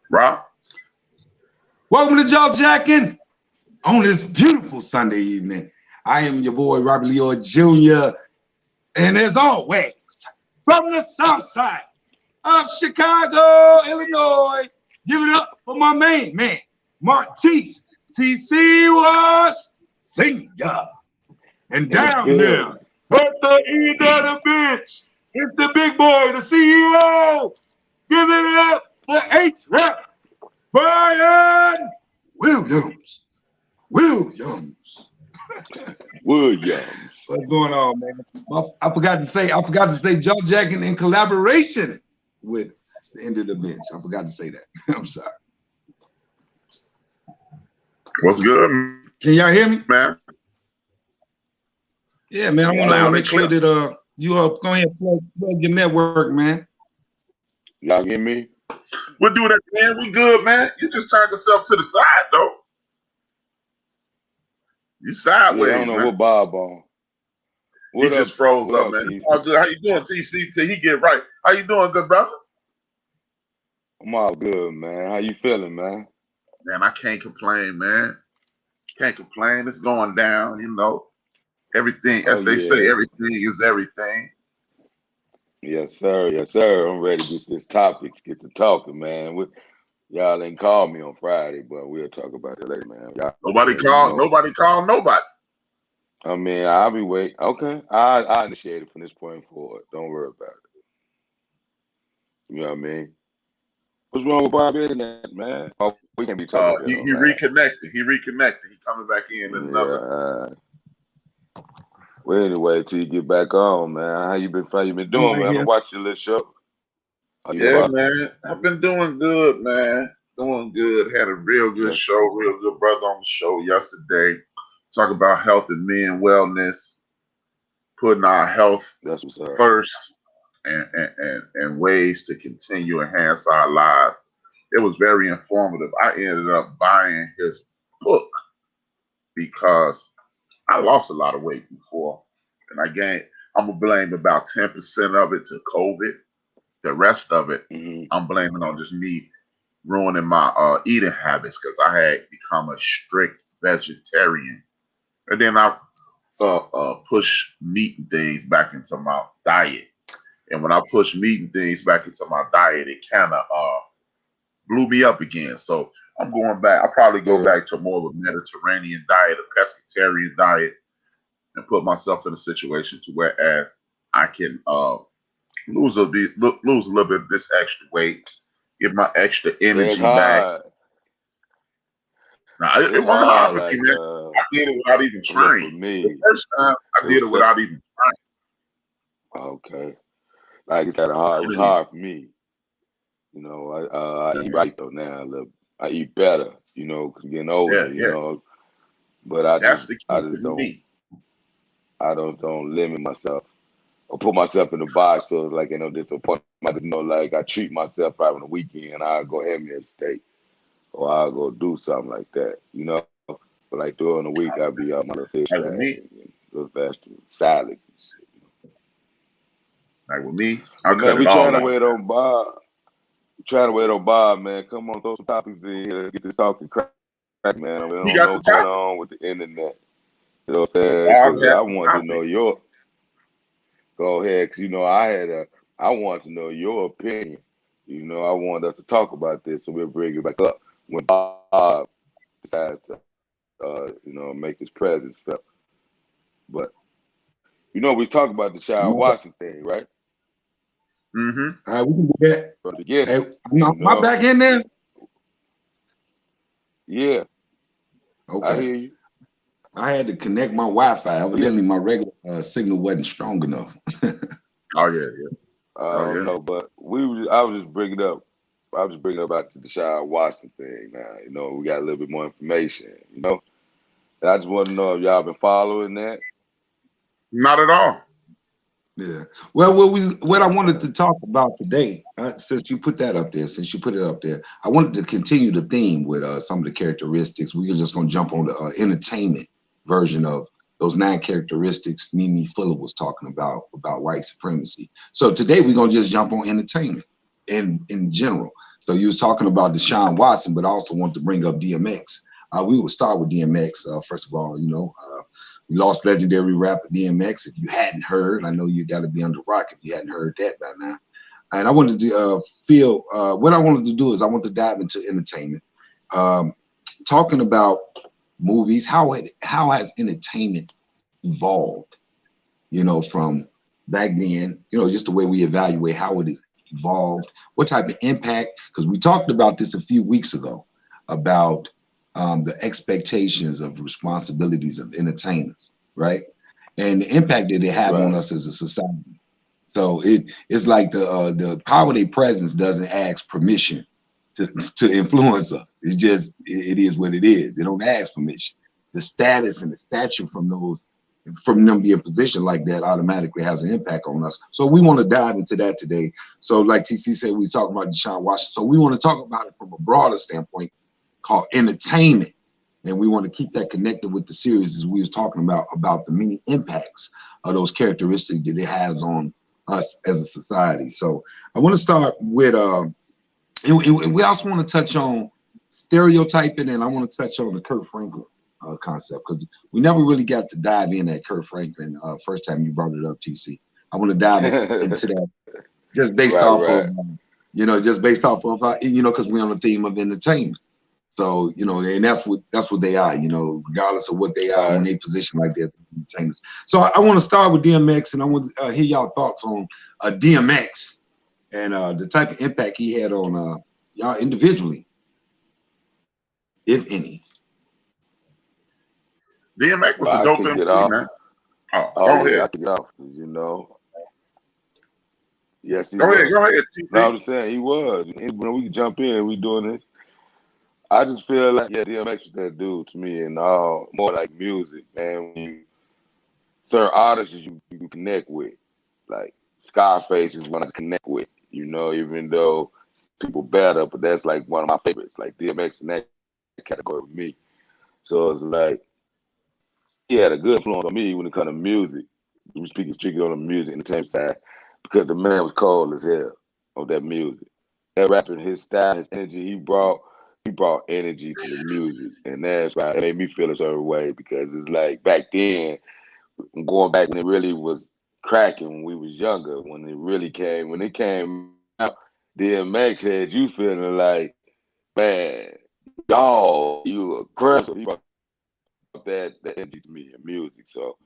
Rob? Welcome to Jaw Jacking on this beautiful Sunday evening. I am your boy, Robert Leo Jr. And as always, from the south side of Chicago, Illinois, give it up for my main man, Martise TC Wash Senior. And down there, at the end of the bench, it's the big boy, the CEO. Give it up for HRap Brian Williams. Williams. What's going on, man? I forgot to say jaw jacking in collaboration with the end of the bench. I forgot to say that. I'm sorry. What's good, Can y'all hear me? man? Yeah, man. I want to make sure that you go ahead and plug your network, man. Y'all hear me? We'll do that, man. We good, man. You just turned yourself to the side, though. You sideways, I don't know man. what Bob on. He just froze up, man. It's all good. How you doing, TC? Till he get right. How you doing, good brother? I'm all good, man. How you feeling, man? Man, I can't complain, man. Can't complain. It's going down, you know. Everything, as they say, everything is everything. Yes, sir. Yes, sir. I'm ready to get this topics, get to talking, man. Y'all ain't called me on Friday, but we'll talk about it later, man. Nobody called nobody. I mean, I'll be waiting. Okay. I initiate it from this point forward. Don't worry about it. You know what I mean? What's wrong with Bob Internet, man? Oh, we can't be talking he reconnected. He reconnected. He coming back in another. Well, anyway, till you get back on, man. How you been doing, man? I've been watching your little show. Yeah, man. I've been doing good, man. Doing good. Had a real good show, real good brother on the show yesterday. Talk about health and men wellness, putting our health first and ways to continue to enhance our lives. It was very informative. I ended up buying his book because I lost a lot of weight before, and I'm gonna blame about 10% of it to COVID. The rest of it, I'm blaming on just me ruining my eating habits because I had become a strict vegetarian, and then I push meat and things back into my diet. And when I push meat and things back into my diet, it kind of blew me up again. So I'm going back. I'll probably go back to more of a Mediterranean diet, a pescatarian diet, and put myself in a situation to whereas I can lose a little bit of this extra weight, get my extra energy back. Now, it wasn't hard for me, man. I did it without even trying. The first time I did it without even trying. Okay. Like it's kind of hard. It was hard for me. You know, I eat right though now. I eat better, you know, because getting older, you know. But I just don't limit myself or put myself in the box. So like, you know, disappointment. I just know, like, I treat myself out on the weekend. I'll go have me a steak, or I'll go do something like that, you know. But like during the week, I'll be out my little fish, little vegetables, salads and shit. Like with me, we trying to wait on Bob. Trying to wait on Bob, man. Come on, throw some topics in here. Get this talking crack, man. We don't know what's going on with the internet. You know what I'm saying? I want to know your. Go ahead, because you know I want to know your opinion. You know, I want us to talk about this, so we'll bring it back up when Bob decides to, you know, make his presence felt. But you know, we talk about the Sean Watson thing, right? All right, we can do that. Hey, am I back in there? Yeah. Okay. I hear you. I had to connect my Wi-Fi. Evidently, my regular signal wasn't strong enough. I don't know, but I was just bringing up about the Deshaun Watson thing. Now, you know, we got a little bit more information. You know, and I just want to know if y'all been following that. Not at all. Yeah. Well, what I wanted to talk about today, since you put it up there, I wanted to continue the theme with some of the characteristics. We're just going to jump on the entertainment version of those 9 characteristics Mimi Fuller was talking about white supremacy. So today we're going to just jump on entertainment in general. So you was talking about Deshaun Watson, but I also want to bring up DMX. We will start with DMX. First of all, you know, we lost legendary rapper DMX. If you hadn't heard, I know you got to be under rock if you hadn't heard that by now. And I wanted to what I wanted to do is I want to dive into entertainment, talking about movies. How has entertainment evolved? You know, from back then, you know, just the way we evaluate how it evolved, what type of impact, because we talked about this a few weeks ago about the expectations of responsibilities of entertainers, right? And the impact that they have on us as a society. So it's like the power of their presence doesn't ask permission to influence us. It is what it is. They don't ask permission. The status and the stature from them being positioned like that automatically has an impact on us. So we want to dive into that today. So like TC said, we talk about Deshaun Watson. So we want to talk about it from a broader standpoint called entertainment. And we want to keep that connected with the series as we was talking about the many impacts of those characteristics that it has on us as a society. So I want to start with, we also want to touch on stereotyping, and I want to touch on the Kurt Franklin concept, because we never really got to dive in at Kurt Franklin first time you brought it up, TC. I want to dive into that just based off of, you know, just based off of, you know, because we're on the theme of entertainment. So, you know, and that's what they are, you know, regardless of what they are when they position like that, entertainers. So I want to start with DMX, and I want to hear y'all thoughts on DMX and the type of impact he had on y'all individually, if any. DMX was a dope MC, man. Go ahead. I can get off, you know. Yes, go ahead, TC. No, I'm just saying he was. When we can jump in, we doing this. I just feel like DMX was that dude to me, and more like music, man. When you certain artists you connect with, like Scarface is one I connect with, you know, even though people better, but that's like one of my favorites, like DMX in that category with me. So it's like he had a good influence on me when it comes to music. We were speaking strictly on the music and the same side, because the man was cold as hell on that music. That rapping, his style, his energy, he brought energy to the music, and that's why it made me feel a certain way, because it's like back then, going back when it really was cracking, when we was younger, when it came out, DMX had you feeling like, man, dog, you aggressive. He brought that energy to me in music. So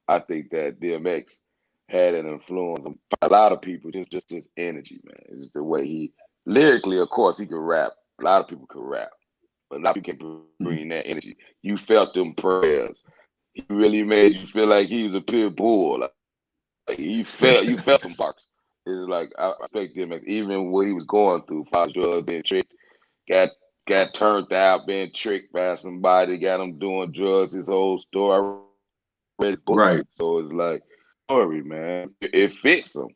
I think that DMX had an influence on a lot of people, just his energy, man. It's just the way he lyrically, of course, he could rap. A lot of people could rap, but a lot of people can bring that energy. You felt them prayers. He really made you feel like he was a pit bull. Like you felt some barks. It's like I respect him, even what he was going through, drugs, being tricked, got turned out, being tricked by somebody, got him doing drugs. His whole story. I read his book, right? So it's like story, man. It fits him.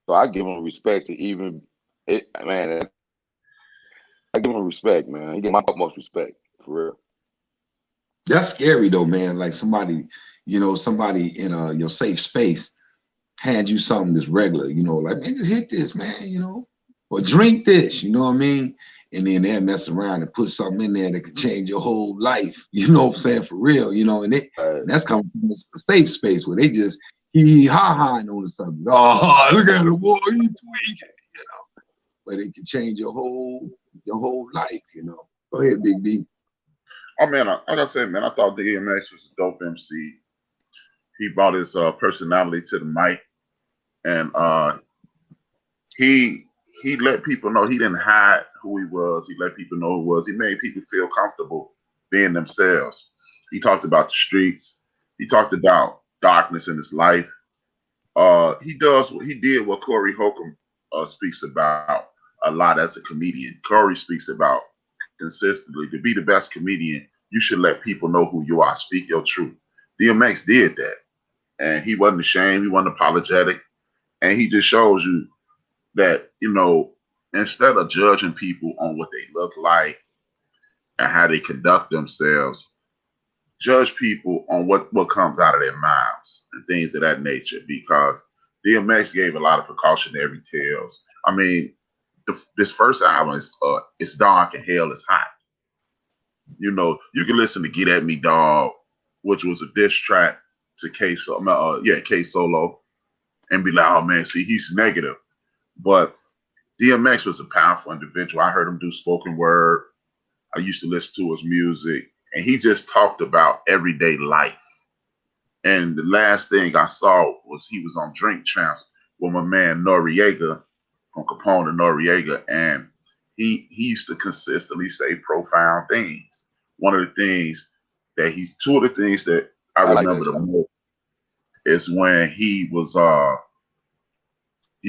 So I give him respect to even it, man. I give him respect, man. He get my utmost respect, for real. That's scary though, man. Like somebody in your safe space hand you something that's regular, you know, like, man, just hit this, man, you know, or drink this, you know what I mean? And then they'll mess around and put something in there that could change your whole life, you know what I'm saying, for real, you know, and that's coming from a safe space where they just ha on the stuff. Oh, look at the boy, he tweaking, you know. But it can change your whole life, you know. Go ahead, Big B. Oh man, like I said, man, I thought DMX was a dope MC. He brought his personality to the mic, and he let people know he didn't hide who he was. He let people know who he was. He made people feel comfortable being themselves. He talked about the streets. He talked about darkness in his life. He did what Corey Holcomb speaks about a lot as a comedian. Corey speaks about consistently, to be the best comedian, you should let people know who you are. Speak your truth. DMX did that, and he wasn't ashamed. He wasn't apologetic, and he just shows you that, you know, instead of judging people on what they look like and how they conduct themselves, judge people on what comes out of their mouths and things of that nature. Because DMX gave a lot of precautionary tales. I mean, this first album is it's dark and hell is hot. You know, you can listen to Get At Me Dog, which was a diss track to K Solo, and be like, oh man, see, he's negative. But DMX was a powerful individual. I heard him do spoken word. I used to listen to his music, and he just talked about everyday life. And the last thing I saw was he was on Drink Champs with my man Noriega from Capone and Noriega, and he used to consistently say profound things. One of the things that two of the things that I remember the most is when he was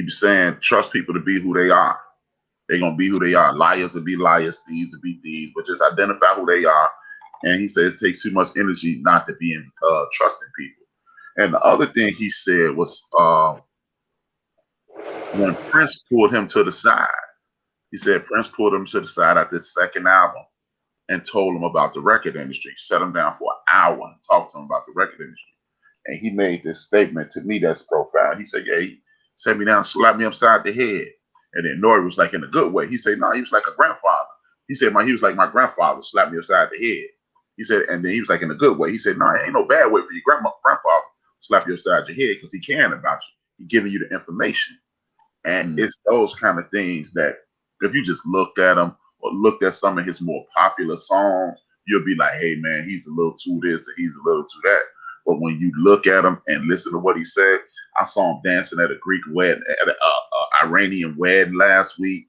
saying trust people to be who they are. They're gonna be who they are. Liars will be liars, thieves will be thieves, but just identify who they are. And he says it takes too much energy not to be in trusting people. And the other thing he said was when Prince pulled him to the side. He said Prince pulled him to the side at this second album and told him about the record industry. Set him down for an hour and talked to him about the record industry. And he made this statement to me that's profound. He said, yeah, he set me down and slapped me upside the head. And then Nori was like in a good way. He said, no, he was like a grandfather. He said, he was like my grandfather, slapped me upside the head. He said, and then he was like in a good way. He said, no, it ain't no bad way for your grandfather slap you upside your head because he caring about you. He giving you the information. And it's those kind of things that if you just looked at him or looked at some of his more popular songs, you'll be like, hey, man, he's a little too this and he's a little too that. But when you look at him and listen to what he said, I saw him dancing at a Greek wedding, at an Iranian wedding last week,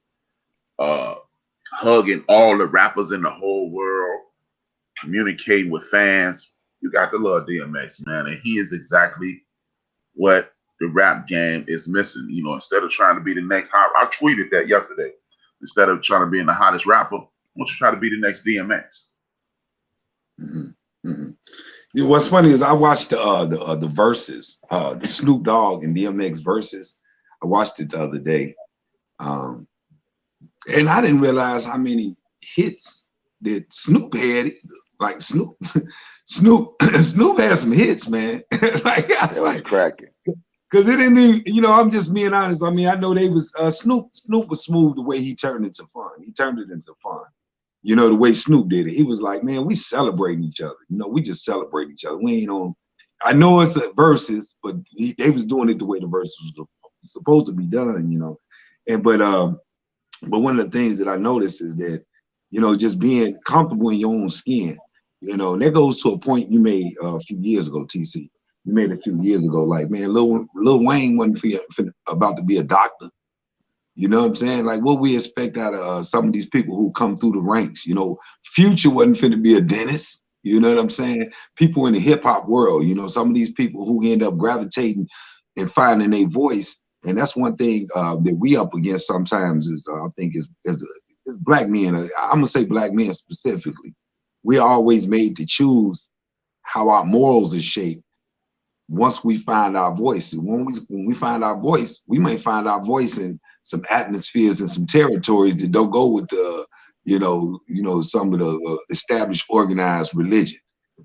hugging all the rappers in the whole world, communicating with fans. You got to love DMX, man. And he is exactly what the rap game is missing. You know, instead of trying to be the next hot, I tweeted that yesterday. Instead of trying to be the hottest rapper, why don't you try to be the next DMX? Mm-hmm. Mm-hmm. Yeah, what's funny is I watched the verses, the Snoop Dogg and DMX verses. I watched it the other day, and I didn't realize how many hits that Snoop had either. Like Snoop had some hits, man. Like I was like cracking. Because it didn't even, you know, I'm just being honest. I mean, I know they was Snoop was smooth the way he turned it into fun. He turned it into fun. You know, the way Snoop did it. He was like, man, we celebrating each other. You know, we just celebrate each other. We ain't on, I know it's a verses, but they was doing it the way the verses was supposed to be done, you know. And but one of the things that I noticed is that, you know, just being comfortable in your own skin, you know, and that goes to a point you made a few years ago, TC. You made a few years ago, like, man, Lil Wayne wasn't about to be a doctor. You know what I'm saying? Like, what we expect out of some of these people who come through the ranks. You know, Future wasn't finna be a dentist. You know what I'm saying? People in the hip hop world, you know, some of these people who end up gravitating and finding their voice. And that's one thing that we up against sometimes is, I think, is black men. I'm gonna say black men specifically. We are always made to choose how our morals is shaped. Once we find our voice, when we find our voice, we may find our voice in some atmospheres and some territories that don't go with the, you know, some of the established organized religion.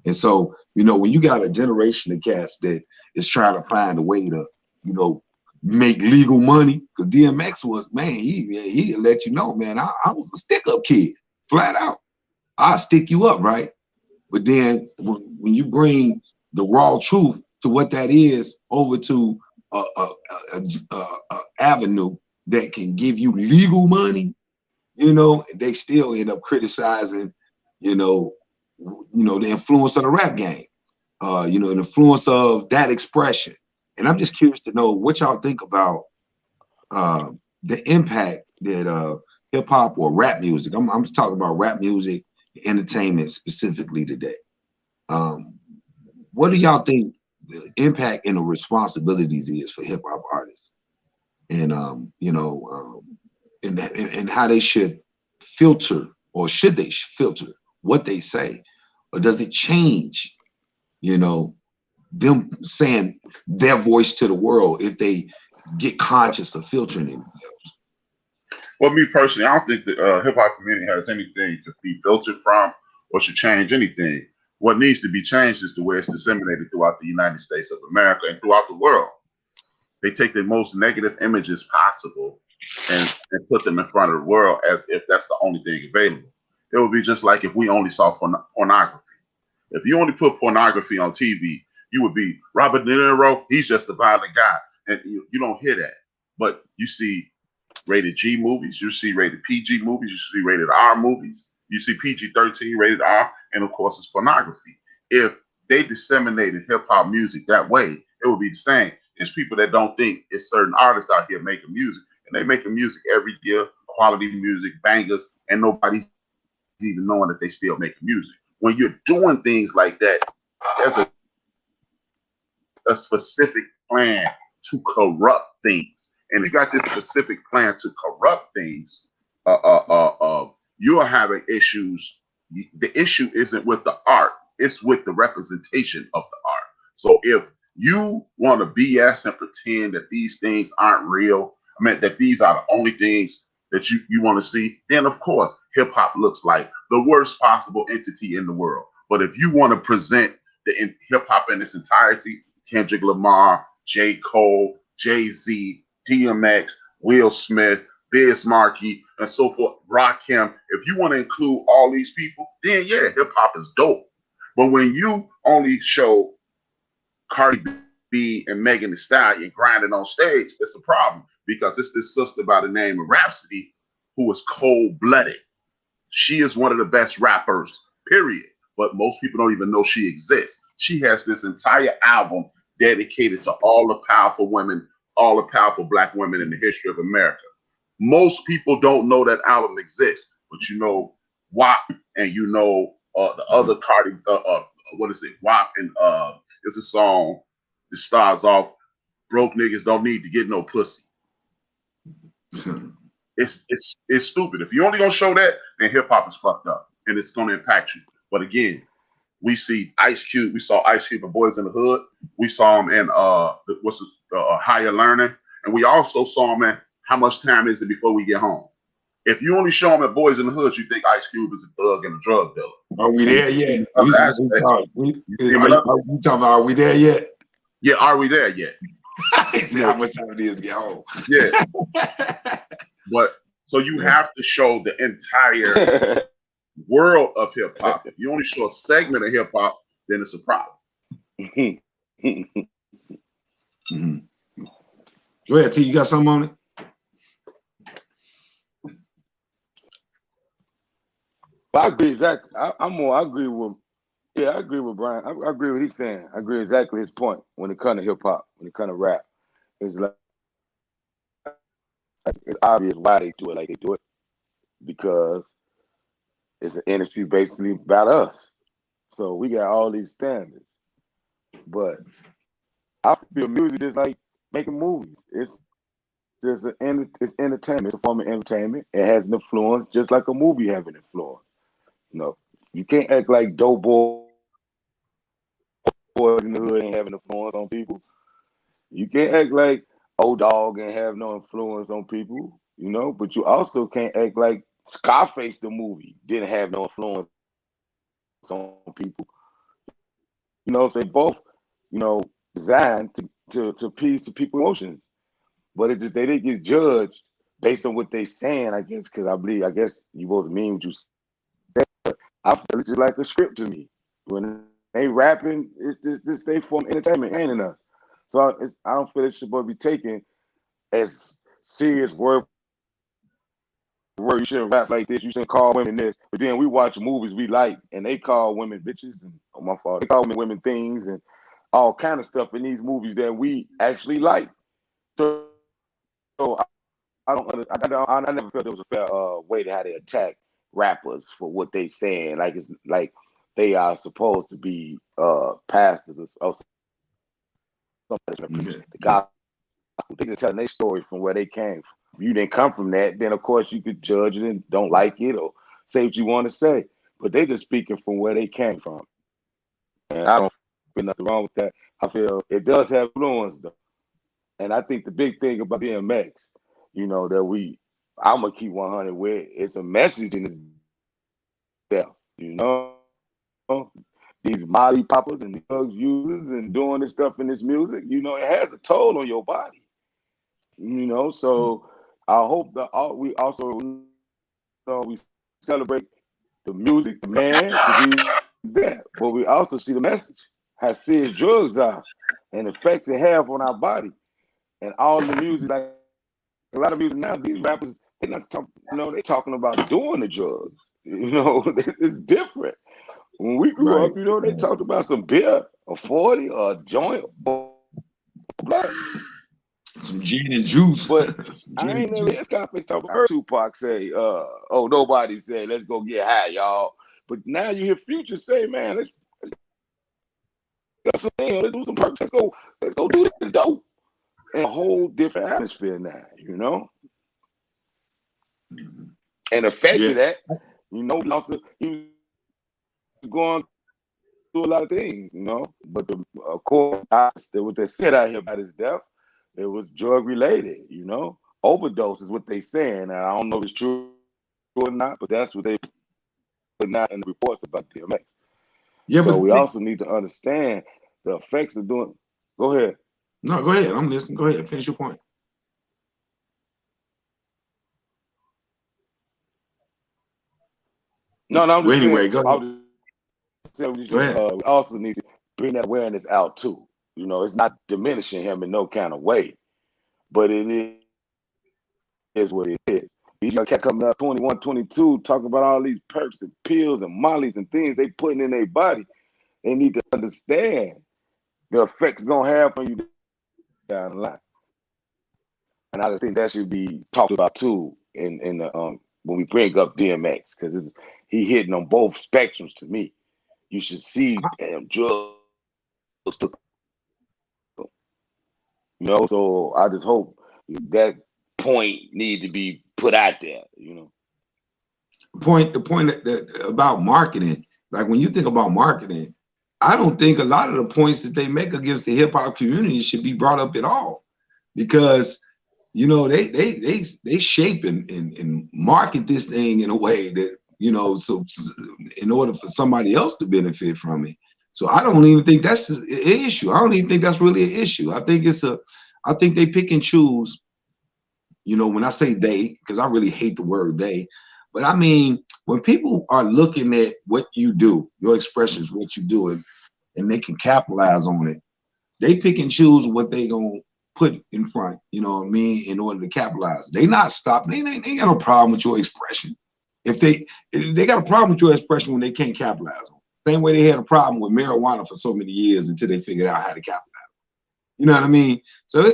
And so, you know, when you got a generation of cats that is trying to find a way to, you know, make legal money, because DMX was, man, he let you know, man, I was a stick-up kid, flat out. I'll stick you up, right? But then when you bring the raw truth to what that is over to a avenue that can give you legal money, you know, they still end up criticizing, you know, the influence of the rap game, you know, the influence of that expression. And I'm just curious to know what y'all think about the impact that hip hop or rap music. I'm just talking about rap music, entertainment specifically today. What do y'all think the impact and the responsibilities is for hip hop artists, and you know, and how they should filter, or should they filter what they say, or does it change, you know, them saying their voice to the world if they get conscious of filtering themselves? Well, me personally, I don't think the hip hop community has anything to be filtered from or should change anything. What needs to be changed is the way it's disseminated throughout the United States of America and throughout the world. They take the most negative images possible and put them in front of the world as if that's the only thing available. It would be just like if we only saw pornography. If you only put pornography on TV, you would be Robert De Niro. He's just a violent guy, and you don't hear that. But you see rated G movies, you see rated PG movies, you see rated R movies, you see PG-13, rated R, and of course it's pornography. If they disseminated hip hop music that way, it would be the same. It's people that don't think it's certain artists out here making music, and they making music every year, quality music, bangers, and nobody's even knowing that they still making music. When you're doing things like that, there's a specific plan to corrupt things. And if you got this specific plan to corrupt things, you're having issues. The issue isn't with the art, it's with the representation of the art. So if you want to BS and pretend that these things aren't real, I mean, that these are the only things that you want to see, then of course hip hop looks like the worst possible entity in the world. But if you want to present the hip hop in its entirety, Kendrick Lamar, J. Cole, Jay-Z, DMX, Will Smith, Biz Markie, and so forth, Rakim, if you want to include all these people, then yeah, hip hop is dope. But when you only show Cardi B and Megan Thee Stallion grinding on stage, it's a problem, because it's this sister by the name of Rhapsody who is cold-blooded. She is one of the best rappers, period. But most people don't even know she exists. She has this entire album dedicated to all the powerful women, all the powerful Black women in the history of America. Most people don't know that album exists, but you know WAP, and you know the other Cardi, what is it? WAP, and it's a song that starts off, "Broke niggas don't need to get no pussy." It's stupid. If you only gonna show that, then hip hop is fucked up, and it's gonna impact you. But again, we see Ice Cube. We saw Ice Cube in Boys in the Hood. We saw him in Higher Learning, and we also saw him in How Much Time Is It Before We Get Home. If you only show him at Boys in the Hood, you think Ice Cube is a thug and a drug dealer. Are we there yet? You talking about, are we there yet? Yeah, are we there yet? He said, how much time it is to get home. Yeah. But so you have to show the entire world of hip hop. If you only show a segment of hip hop, then it's a problem. Go ahead, T. You got something on it? I agree exactly. I agree with. Yeah, I agree with Brian. I agree with what he's saying. I agree exactly his point when it comes to hip hop, when it comes to rap. It's like it's obvious why they do it like they do it, because it's an industry basically about us. So we got all these standards. But I feel music is like making movies. It's just it's entertainment. It's a form of entertainment. It has an influence, just like a movie has an influence. You know, you can't act like Dope Boys in the Hood ain't having influence on people. You can't act like Old Dog ain't have no influence on people, you know, but you also can't act like Scarface the movie didn't have no influence on people. You know, so they both, you know, designed to appease to people's emotions. But it just, they didn't get judged based on what they saying, I guess, because I guess you both mean what you said. I feel it's just like a script to me. When they rapping, it's they form entertainment, ain't in us. So I don't feel it's supposed to be taken as serious word. You shouldn't rap like this. You shouldn't call women this. But then we watch movies we like, and they call women bitches, and oh my fault, they call women things and all kind of stuff in these movies that we actually like. So I never felt there was a fair way to how they attack rappers for what they saying. Like it's like they are supposed to be pastors or somebody. The gospel. They can tell their story from where they came from. If you didn't come from that, then of course you could judge it and don't like it or say what you want to say. But they just speaking from where they came from. And I don't feel nothing wrong with that. I feel it does have influence though. And I think the big thing about DMX, you know, that I'm gonna keep 100 with, it's a message in itself, you know. These Molly poppers and drugs users and doing this stuff in this music, you know, it has a toll on your body. You know, so I hope that we also we celebrate the music, the man, because he's there. But we also see the message, how serious drugs are, and the effect they have on our body, and all the music. Like a lot of music now, these rappers, they're not talking. They're talking about doing the drugs. It's different. When we grew up, they talked about some beer, a 40, or a joint, or blood. Some gin and juice. But I ain't never heard Scarface talk about. I heard Tupac say, oh, nobody said, let's go get high, y'all. But now you hear Future say, man, let's do some perks. Let's go do this dope. And a whole different atmosphere now, And the effect of that, he was going through a lot of things, But of course, what they said out here about his death, it was drug related, Overdose is what they saying. And I don't know if it's true or not, but that's what they put out in the reports about DMX. Yeah, so we also need to understand the effects of doing. Go ahead. No, go ahead. I'm listening. Go ahead. Finish your point. No, I'm just anyway, go ahead. We also need to bring that awareness out too. It's not diminishing him in no kind of way, but it is what it is. These young cats coming up 21, 22, talking about all these perks and pills and mollies and things they putting in their body. They need to understand the effects gonna have on you down the line. And I think that should be talked about too in the when we bring up DMX, because he hitting on both spectrums to me. You should see drugs. So I just hope that point need to be put out there, The point that about marketing, like when you think about marketing, I don't think a lot of the points that they make against the hip hop community should be brought up at all, because they shape and market this thing in a way that so in order for somebody else to benefit from it. So I don't even think that's an issue. I don't even think that's really an issue. I think they pick and choose. When I say they, because I really hate the word they, but I mean, when people are looking at what you do, your expressions, what you do, and they can capitalize on it, they pick and choose what they gonna put in front, in order to capitalize. They not stopping. They ain't got no problem with your expression. If they got a problem with your expression when they can't capitalize on it. Same way they had a problem with marijuana for so many years until they figured out how to capitalize. You know what I mean? So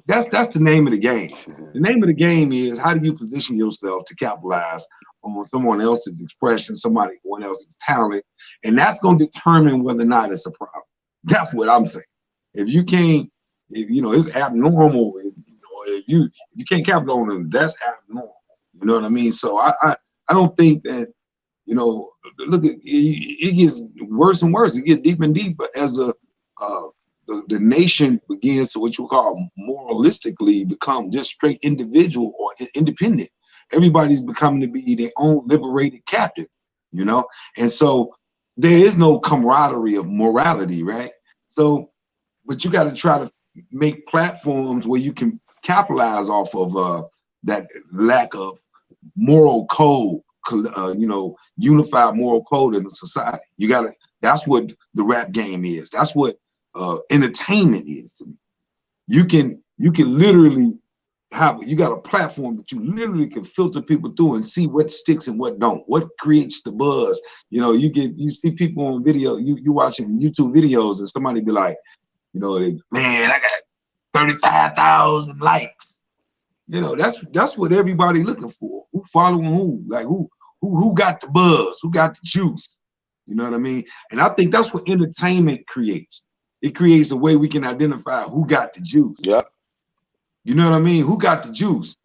that's the name of the game. The name of the game is, how do you position yourself to capitalize on someone else's expression, someone else's talent, and that's going to determine whether or not it's a problem. That's what I'm saying. If you can't, it's abnormal. If you can't capitalize on them, that's abnormal. You know what I mean? So I don't think that, look at it gets worse and worse. It gets deeper and deeper as the nation begins to what you call moralistically become just straight individual or independent. Everybody's becoming to be their own liberated captive, and so there is no camaraderie of morality, right? So, but you got to try to make platforms where you can capitalize off of that lack of moral code, unified moral code in the society. That's what the rap game is. That's what entertainment is to me. You can literally you got a platform that you literally can filter people through and see what sticks and what don't, what creates the buzz. You see people on video, you watching YouTube videos and somebody be like, man, I got 35,000 likes. That's what everybody looking for. Who following who? Like who got the buzz? Who got the juice? You know what I mean? And I think that's what entertainment creates. It creates a way we can identify who got the juice. Yeah. You know what I mean? Who got the juice?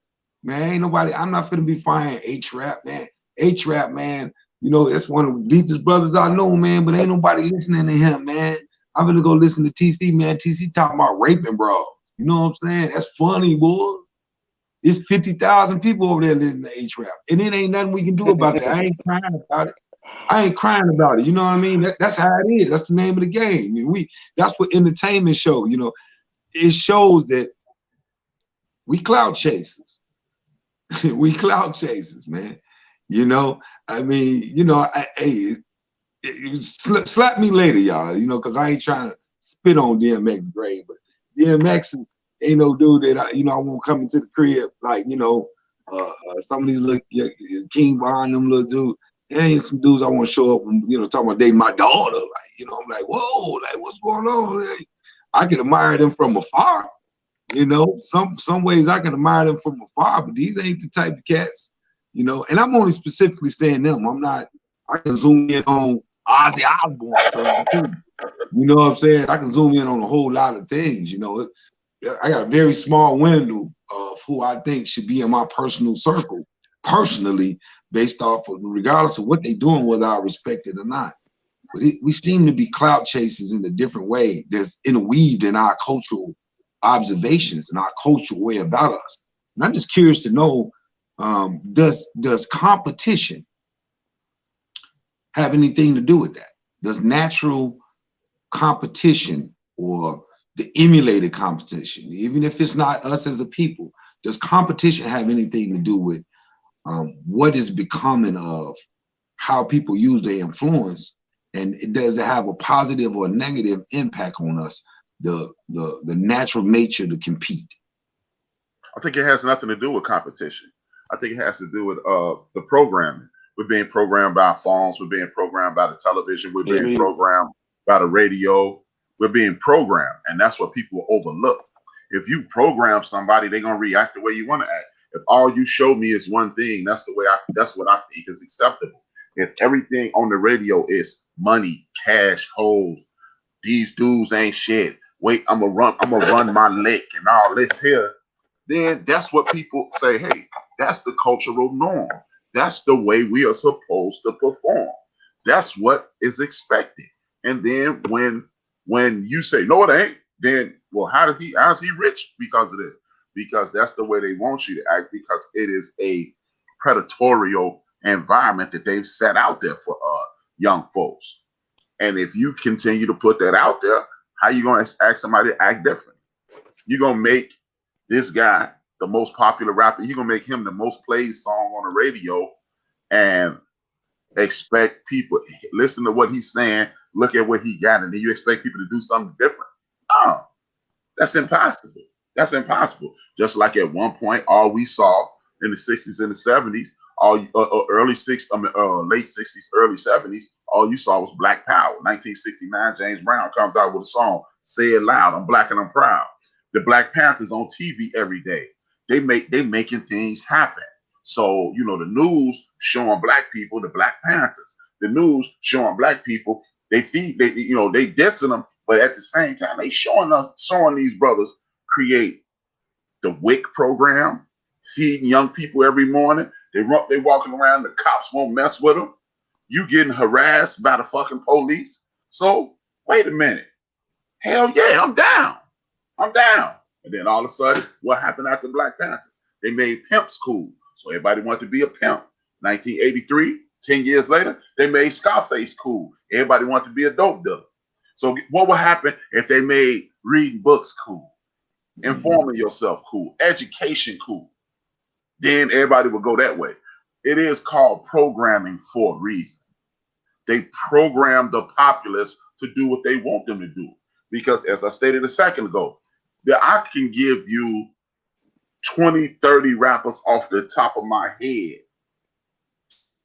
Man, ain't nobody. I'm not finna be firing HRap, man. HRap, man. That's one of the deepest brothers I know, man. But ain't nobody listening to him, man. I'm gonna go listen to TC, man. TC talking about raping, bro. You know what I'm saying? That's funny, boy. It's 50,000 people over there listening to HRap, and it ain't nothing we can do about that. I ain't crying about it. You know what I mean? That's how it is. That's the name of the game. That's what entertainment show. It shows that we clout chasers. We clout chasers, man. You know, I mean, you know, slap me later, y'all. You know, because I ain't trying to spit on DMX grave, but DMX ain't no dude that I won't come into the crib like some of these little King Von, them little dudes. There ain't some dudes I want to show up and talking about dating my daughter. Like, I'm like, whoa, like what's going on? Like, I can admire them from afar. Some ways I can admire them from afar, but these ain't the type of cats, and I'm only specifically saying them. I can zoom in on Ozzy Osbourne or something. You know what I'm saying? I can zoom in on a whole lot of things, I got a very small window of who I think should be in my personal circle, personally, based off of, regardless of what they're doing, whether I respect it or not. But we seem to be clout chasers in a different way that's interweaved in our cultural observations and our cultural way about us. And I'm just curious to know, does competition have anything to do with that? Does natural competition or the emulated competition, even if it's not us as a people, does competition have anything to do with what is becoming of how people use their influence, and does it have a positive or negative impact on us, the natural nature to compete? I think it has nothing to do with competition. I think it has to do with the programming. We're being programmed by our phones. We're being programmed by the television. We're being programmed by the radio. We're being programmed, and that's what people overlook. If you program somebody, they're gonna react the way you want to act. If all you show me is one thing, that's what I think is acceptable. If everything on the radio is money, cash, hoes, these dudes ain't shit. Wait, I'm gonna run my lick and all this here. Then that's what people say. Hey, that's the cultural norm. That's the way we are supposed to perform. That's what is expected. And then when you say no, it ain't, then well, how's he rich because of this? Because that's the way they want you to act, because it is a predatorial environment that they've set out there for young folks. And if you continue to put that out there, how you gonna ask somebody to act different? You're gonna make this guy the most popular rapper. You're gonna make him the most played song on the radio, and expect people listen to what he's saying, look at what he got, and then you expect people to do something different. Oh, that's impossible. That's impossible. Just like at one point, all we saw in the 60s and the 70s, late 60s, early 70s, all you saw was Black Power. 1969, James Brown comes out with a song, Say It Loud, I'm Black and I'm Proud. The Black Panthers on TV every day. They making things happen. So, the news showing black people, the Black Panthers. The news showing black people, they dissing them, but at the same time, they showing these brothers create the WIC program, feeding young people every morning. They walking around, the cops won't mess with them. You getting harassed by the fucking police. So wait a minute. Hell yeah, I'm down. I'm down. And then all of a sudden, what happened after Black Panthers? They made pimps cool. So everybody wanted to be a pimp. 1983, 10 years later, they made Scarface cool. Everybody wanted to be a dope dealer. So what would happen if they made reading books cool, informing yourself cool, education cool? Then everybody would go that way. It is called programming for a reason. They program the populace to do what they want them to do. Because as I stated a second ago, that I can give you 20, 30 rappers off the top of my head.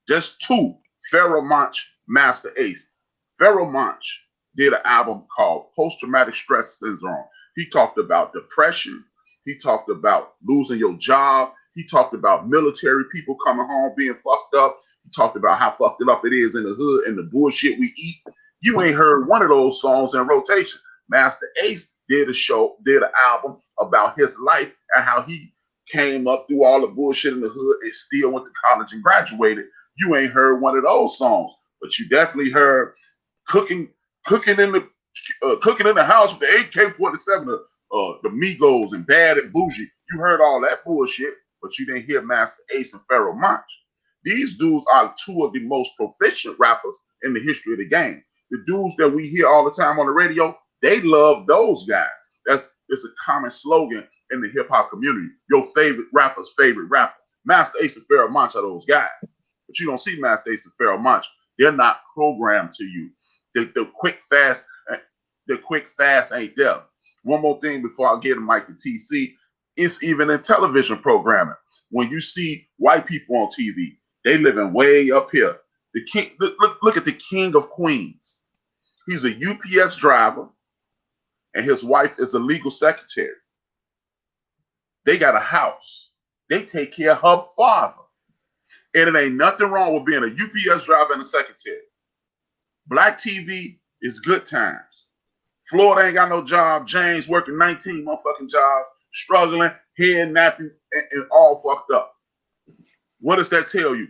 Just two. Pharoah Monch, Master Ace. Pharoah Monch did an album called Post-Traumatic Stress Syndrome. He talked about depression. He talked about losing your job. He talked about military people coming home being fucked up. He talked about how fucked up it is in the hood and the bullshit we eat. You ain't heard one of those songs in rotation. Master Ace did an album about his life and how he came up through all the bullshit in the hood and still went to college and graduated. You ain't heard one of those songs, but you definitely heard cooking in the house with the AK-47, the Migos and Bad and Bougie. You heard all that bullshit, but you didn't hear Master Ace and Pharoah Monch. These dudes are two of the most proficient rappers in the history of the game. The dudes that we hear all the time on the radio, they love those guys. It's a common slogan in the hip hop community. Your favorite rapper's favorite rapper. Master Ace and Pharaoh Monch are those guys. But you don't see Master Ace and Pharaoh Monch. They're not programmed to you. The quick fast ain't there. One more thing before I get the mic to TC. It's even in television programming. When you see white people on TV, they living way up here. The king, look at the King of Queens. He's a UPS driver, and his wife is a legal secretary. They got a house. They take care of her father. And it ain't nothing wrong with being a UPS driver and a secretary. Black TV is good times. Florida ain't got no job. James working 19 motherfucking jobs, struggling, head napping, and all fucked up. What does that tell you?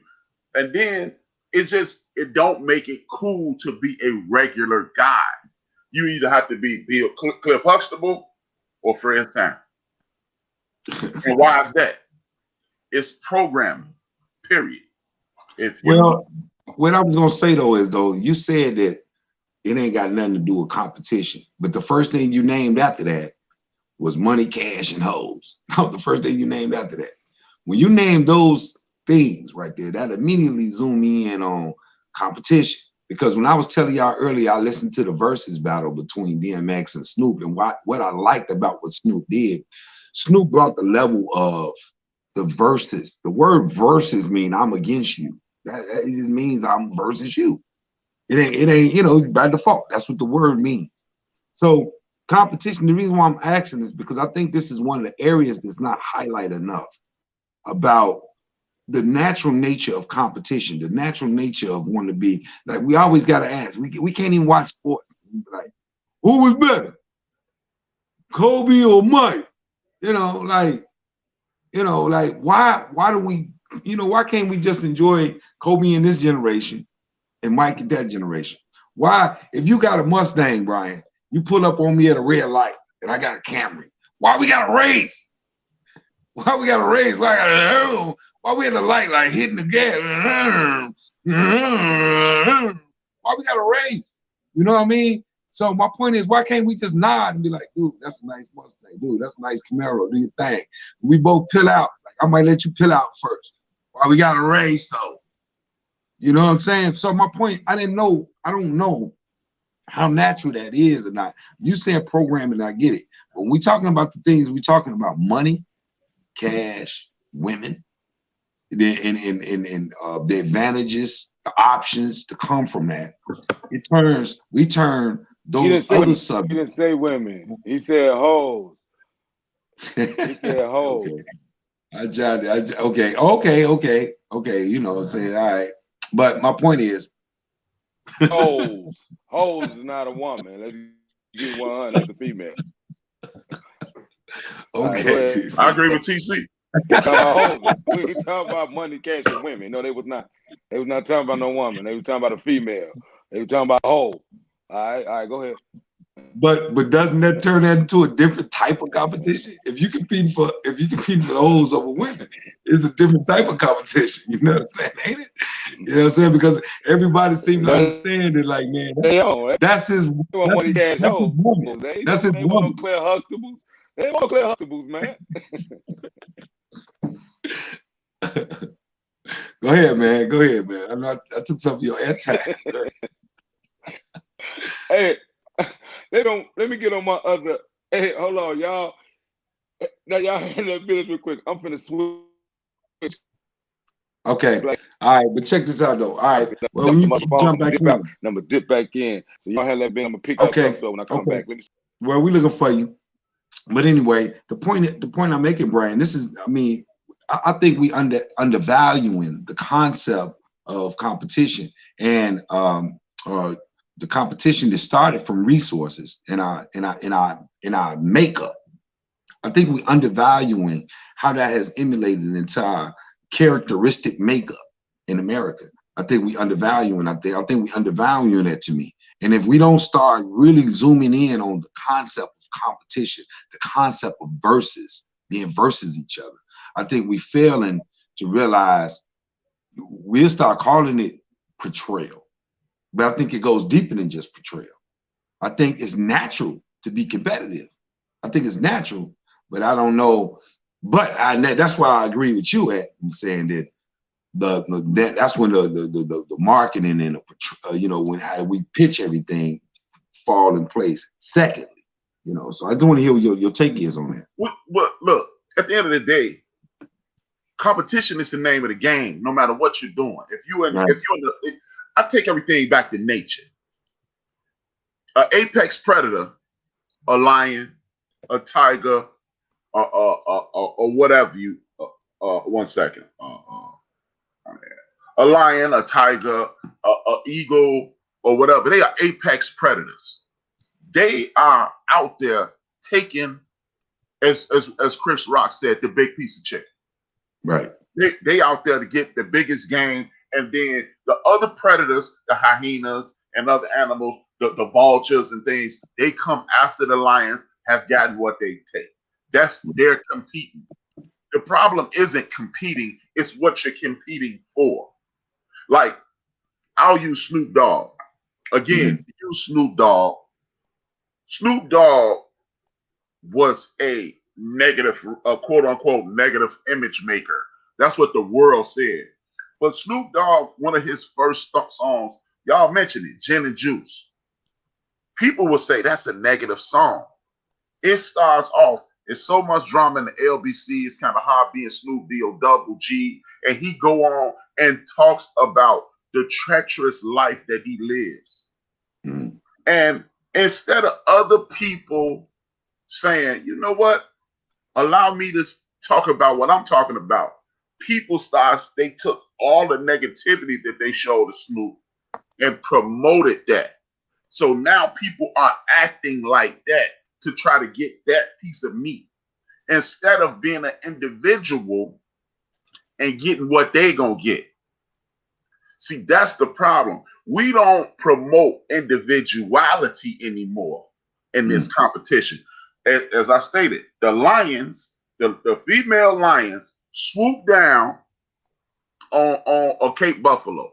And then it don't make it cool to be a regular guy. You either have to be Bill Cliff Huxtable or Fred Sanford. And why is that? It's programming, period. What I was gonna say though is you said that it ain't got nothing to do with competition, but the first thing you named after that was money, cash, and hoes. No, the first thing you named after that. When you name those things right there, that immediately zoom me in on competition. Because when I was telling y'all earlier, I listened to the versus battle between DMX and Snoop, and what I liked about what Snoop did, Snoop brought the level of the versus. The word versus mean I'm against you. That just means I'm versus you. It ain't, by default. That's what the word means. So competition, the reason why I'm asking is because I think this is one of the areas that's not highlighted enough about the natural nature of competition, the natural nature of wanting to be, like, we always got to ask. We can't even watch sports. Like, who was better, Kobe or Mike? Like why do we, why can't we just enjoy Kobe in this generation and Mike in that generation? Why, if you got a Mustang, Brian, you pull up on me at a red light and I got a Camry, why we got to race? Why we got to race? Why we at the light like hitting the gas? Why we got to race? You know what I mean? So my point is, why can't we just nod and be like, dude, that's a nice Mustang. Dude, that's a nice Camaro. Do your thing. We both pill out. Like, I might let you pill out first. Why we got to race though? You know what I'm saying? So my point, I don't know how natural that is or not. You saying programming, I get it. But when we talking about the things, we talking about money, cash, women, and the advantages, the options to come from that. We turn those other subjects. He didn't say women. He said hoes. He said hoes. Okay. You know what I'm saying? All right. But my point is, hoes is not a woman. Let's get 100 as a female. Okay, right, I agree with TC. We talking about money, cash, and women. No, they was not. They was not talking about no woman. They was talking about a female. They were talking about hoe. All right, go ahead. But doesn't that turn that into a different type of competition? If you compete for the hoes over women, it's a different type of competition. You know what I'm saying, ain't it? You know what I'm saying? Because everybody seems to understand it. Like, man, that's his woman. That's his woman. Claire Huxtables. They want Claire Huxtables, man. Go ahead, man. I took some of your airtime. Hey, they don't. Let me get on my other. Hey, hold on, y'all. Now y'all handle that business real quick. I'm finna switch. Okay. All right, but check this out though. All right. Well, when you jump back in, I'm gonna dip back in. So y'all handle that business. I'm gonna pick up stuff when I come back. Let me see. Well, we looking for you. But anyway, the point I'm making, Brian, this is, I think we undervaluing the concept of competition and the competition that started from resources in our makeup. I think we undervaluing how that has emulated into our characteristic makeup in America. I think we undervaluing. I think we undervaluing that to me. And if we don't start really zooming in on the concept of competition, the concept of versus, being versus each other, I think we failing to realize we'll start calling it portrayal. But I think it goes deeper than just portrayal. I think it's natural to be competitive. I think it's natural, but I don't know But that's why I agree with you at in saying that that's when the marketing and when how we pitch everything fall in place. Secondly, so I just want to hear what your take is on that. Well, look, at the end of the day, competition is the name of the game. No matter what you're doing, I take everything back to nature. An apex predator, a lion, a tiger, or whatever you. 1 second. A lion, a tiger, a eagle, or whatever. They are apex predators. They are out there taking, as Chris Rock said, the big piece of chicken. Right. They out there to get the biggest game, and then the other predators, the hyenas and other animals, the vultures and things, they come after the lions, have gotten what they take. They're competing. The problem isn't competing, it's what you're competing for. Like, I'll use Snoop Dogg. Again, to use Snoop Dogg. Snoop Dogg was a negative, quote unquote, negative image maker. That's what the world said. But Snoop Dogg, one of his first songs, y'all mentioned it, Gin and Juice. People will say that's a negative song. It starts off, it's so much drama in the LBC, it's kind of hard being Snoop D-O-double G, and he go on and talks about the treacherous life that he lives. And instead of other people saying, you know what, allow me to talk about what I'm talking about, they took all the negativity that they showed to Snoop and promoted that. So now people are acting like that to try to get that piece of meat instead of being an individual and getting what they gonna get. See, that's the problem. We don't promote individuality anymore in this competition. As I stated, the lions, the female lions, swoop down on a Cape Buffalo.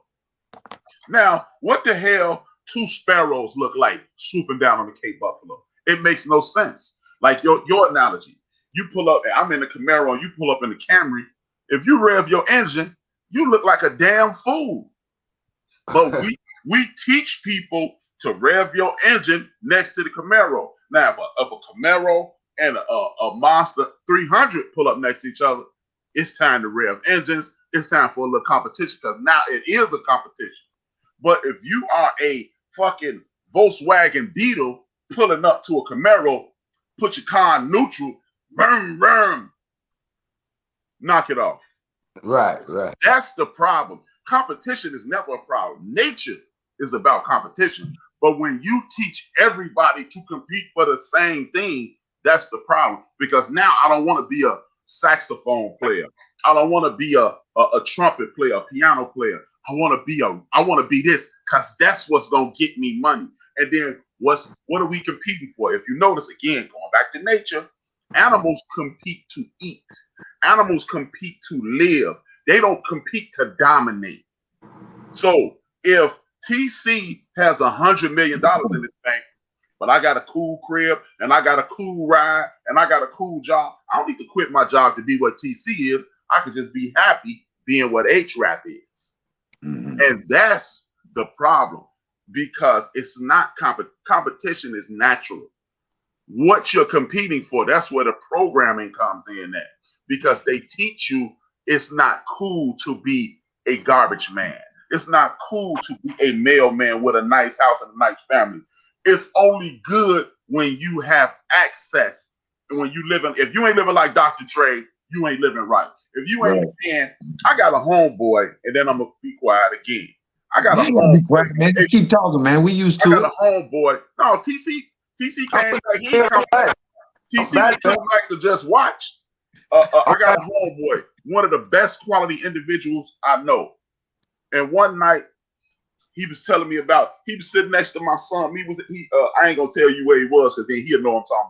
Now, what the hell 2 sparrows look like swooping down on the Cape Buffalo? It makes no sense. Like your analogy, you pull up, I'm in the Camaro, and you pull up in the Camry. If you rev your engine, you look like a damn fool. But we teach people to rev your engine next to the Camaro. Now, if a Camaro and a Monster 300 pull up next to each other, it's time to rev engines. It's time for a little competition, because now it is a competition. But if you are a fucking Volkswagen Beetle pulling up to a Camaro, put your car in neutral, vroom, knock it off. Right. That's the problem. Competition is never a problem. Nature is about competition. But when you teach everybody to compete for the same thing, that's the problem. Because now I don't want to be a saxophone player. I don't want to be a trumpet player, a piano player. I want to be this, because that's what's gonna get me money. And then what are we competing for? If you notice, again, going back to nature, animals compete to eat. Animals compete to live. They don't compete to dominate. So if TC has $100 million in his bank, but I got a cool crib and I got a cool ride and I got a cool job, I don't need to quit my job to be what TC is. I could just be happy being what HRap is. And that's the problem, because it's not competition is natural. What you're competing for, that's where the programming comes in at, because they teach you it's not cool to be a garbage man. It's not cool to be a mailman with a nice house and a nice family. It's only good when you have access. And when you if you ain't living like Dr. Dre, you ain't living right. If you ain't man, I got a homeboy, and then I'm gonna be quiet again. I got a homeboy. Man, just keep talking, man. We used to. I got a homeboy. No, TC came back. He ain't come back. TC didn't come back to just watch. I got a homeboy, one of the best quality individuals I know. And one night, he was telling me about, he was sitting next to my son. I ain't gonna tell you where he was, because then he'll know I'm talking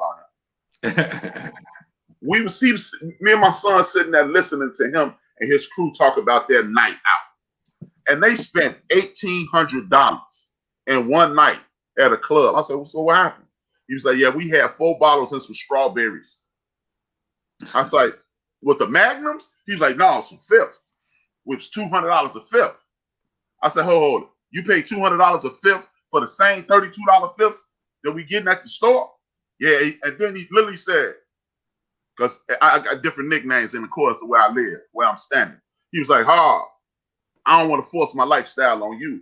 about him. Me and my son sitting there listening to him and his crew talk about their night out. And they spent $1,800 in one night at a club. I said, well, so what happened? He was like, yeah, we had 4 bottles and some strawberries. I was like, with the Magnums? He's like, no, some fifths, which $200 a fifth. I said, hold it. You pay $200 a fifth for the same $32 fifths that we getting at the store? Yeah, and then he literally said, because I got different nicknames in the course of where I live, where I'm standing. He was like, I don't want to force my lifestyle on you.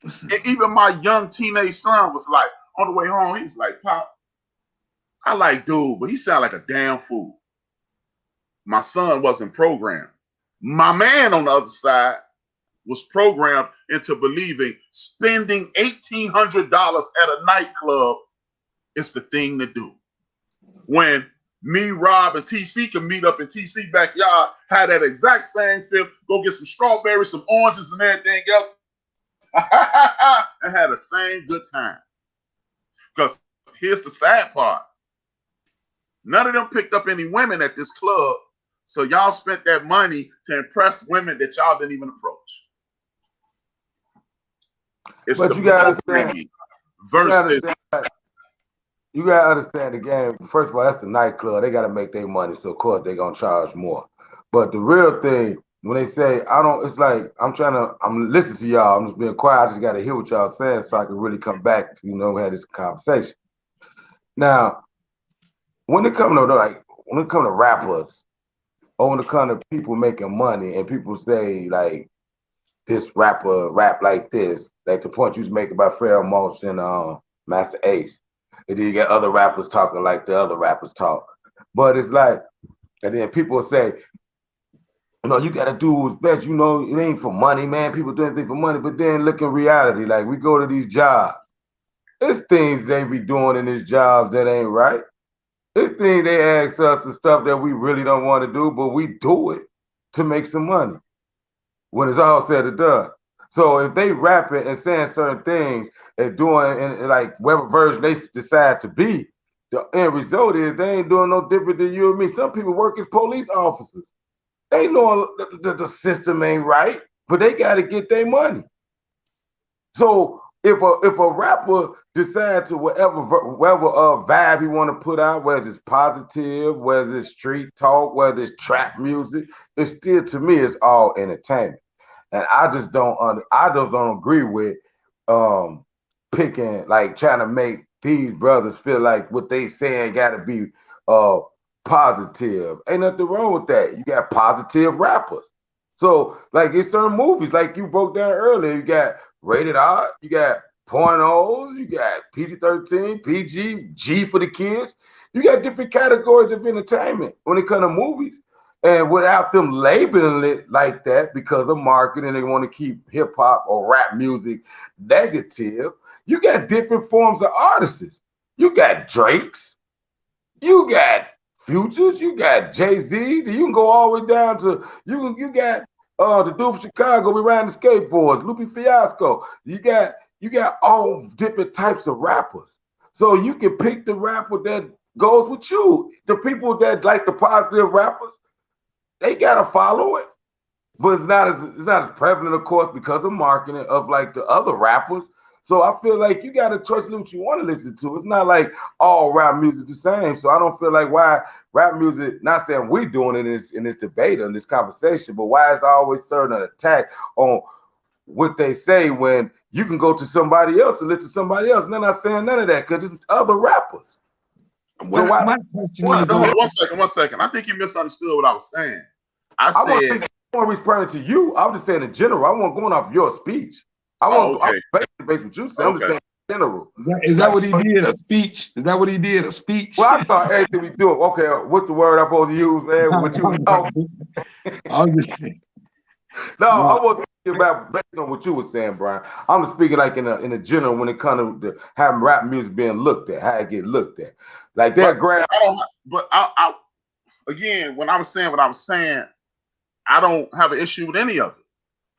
And even my young teenage son was like, on the way home, he was like, Pop, I like dude, but he sound like a damn fool. My son wasn't programmed. My man on the other side was programmed into believing spending $1,800 at a nightclub is the thing to do. When me, Rob, and TC can meet up in TC backyard, have that exact same fifth, go get some strawberries, some oranges, and everything else, and have the same good time. Because here's the sad part. None of them picked up any women at this club, so y'all spent that money to impress women that y'all didn't even approach. It's but you gotta understand versus. You gotta understand the game. First of all, that's the nightclub. They gotta make their money, so of course they're gonna charge more. But the real thing, when they say it's like I'm listening to y'all. I'm just being quiet. I just gotta hear what y'all saying so I can really come back to have this conversation. Now, when it comes to rappers, or when it comes to people making money, and people say like this rapper rap like this, like the point you was making about Pharoah Monch and Master Ace. And then you get other rappers talking like the other rappers talk. But it's like, and then people say, you got to do what's best. It ain't for money, man. People do anything for money. But then look in reality, like we go to these jobs. There's things they be doing in these jobs that ain't right. There's things they ask us and stuff that we really don't want to do, but we do it to make some money when it's all said and done. So if they rapping and saying certain things and doing and like whatever version they decide to be, the end result is they ain't doing no different than you and me. Some people work as police officers. They know the system ain't right, but they got to get their money. So if a rapper decides to whatever vibe he want to put out, whether it's positive, whether it's street talk, whether it's trap music, it's still, to me, it's all entertainment. And I just don't agree with picking, like trying to make these brothers feel like what they saying got to be positive. Ain't nothing wrong with that. You got positive rappers. So like in certain movies, like you broke down earlier, you got rated R, you got pornos, you got PG-13, PG, G for the kids. You got different categories of entertainment when it comes to movies. And without them labeling it like that because of marketing, they want to keep hip hop or rap music negative. You got different forms of artists. You got Drakes, you got Futures, you got Jay-Z's, and you can go all the way down to you got the dude from Chicago, we ran the skateboards, Lupe Fiasco. You got all different types of rappers. So you can pick the rapper that goes with you. The people that like the positive rappers, they gotta follow it, but it's not as prevalent, of course, because of marketing of like the other rappers. So I feel like you gotta trust what you want to listen to. It's not like all rap music the same. So I don't feel like why rap music. Not saying we doing it in this debate or in this conversation, but why is always serving an attack on what they say when you can go to somebody else and listen to somebody else? And they're not saying none of that because it's other rappers. So my question is, one second. I think you misunderstood what I was saying. I wasn't responding to you. I was just saying in general. I wasn't going off your speech. I wasn't based what you said. I'm just saying in general. Is that what he did? A speech? Is that what he did? A speech? Well, I thought everything we do. Okay, what's the word I'm supposed to use, man? What you was talking? I'm just saying. No, I wasn't speaking about based on what you were saying, Brian. I'm just speaking like in a general when it comes to having rap music being looked at, how it get looked at. Like that grab. I again, when I was saying what I was saying, I don't have an issue with any of it.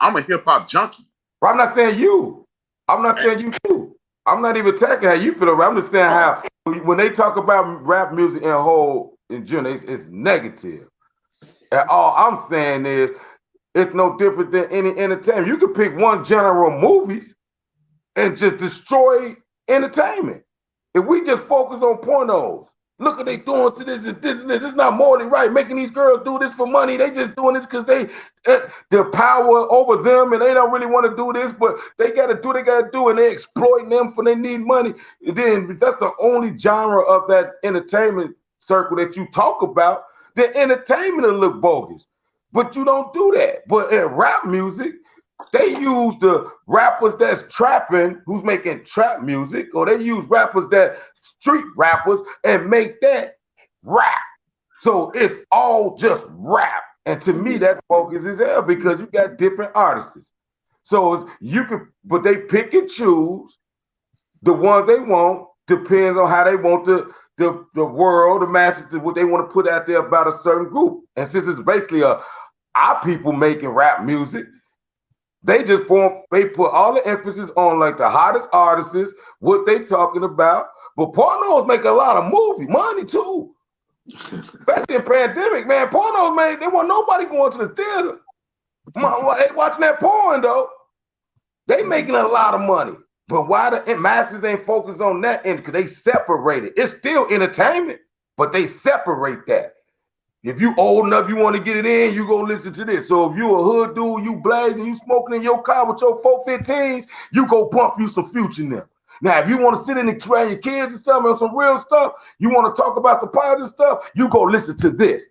I'm a hip hop junkie. But I'm not saying you. I'm not saying you too. I'm not even attacking how you feel about it. I'm just saying how when they talk about rap music in whole in general, it's negative. And all I'm saying is it's no different than any entertainment. You can pick one genre of movies and just destroy entertainment. If we just focus on pornos, Look what they doing to this and this and this. It's not morally right. Making these girls do this for money. They just doing this because their power over them and they don't really want to do this, but they got to do, and they exploiting them for they need money. And then that's the only genre of that entertainment circle that you talk about. The entertainment will look bogus, but you don't do that. But in rap music, they use the rappers that's trapping, who's making trap music, or they use rappers that street rappers and make that rap. So it's all just rap. And to me, that's bogus as hell because you got different artists. So but they pick and choose the ones they want, depends on how they want the world, the masses, what they want to put out there about a certain group. And since it's basically our people making rap music, they put all the emphasis on like the hottest artists, what they talking about. But pornos make a lot of money too. Especially in pandemic, man. Pornos, man, they want nobody going to the theater. They watching that porn though. They making a lot of money. But why the masses ain't focused on that end? Because they separate it. It's still entertainment, but they separate that. If you old enough, you want to get it in, you go listen to this. So if you a hood dude, you blazing, you smoking in your car with your 415s, you go pump you some Future now. Now, if you want to sit in and around your kids or something on some real stuff, you want to talk about some positive stuff, you go listen to this.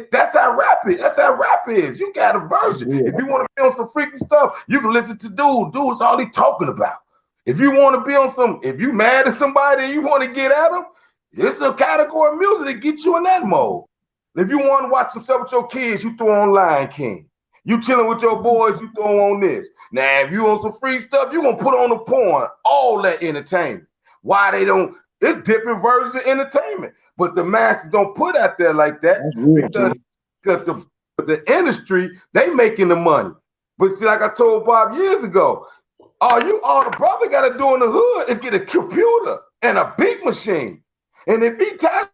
That's how rap is. That's how rap is. You got a version. Yeah. If you want to be on some freaky stuff, you can listen to dude. Dude's all he talking about. If you want to be on if you mad at somebody and you want to get at them, it's a category of music that gets you in that mode. If you want to watch some stuff with your kids, you throw on Lion King. You chilling with your boys, you throw on this. Now, if you want some free stuff, you gonna put on the porn, all that entertainment. Why they don't, it's different versions of entertainment, but the masses don't put out there like that because the industry, they making the money. But see, like I told Bob years ago, all the brother gotta do in the hood is get a computer and a big machine. And if he talented,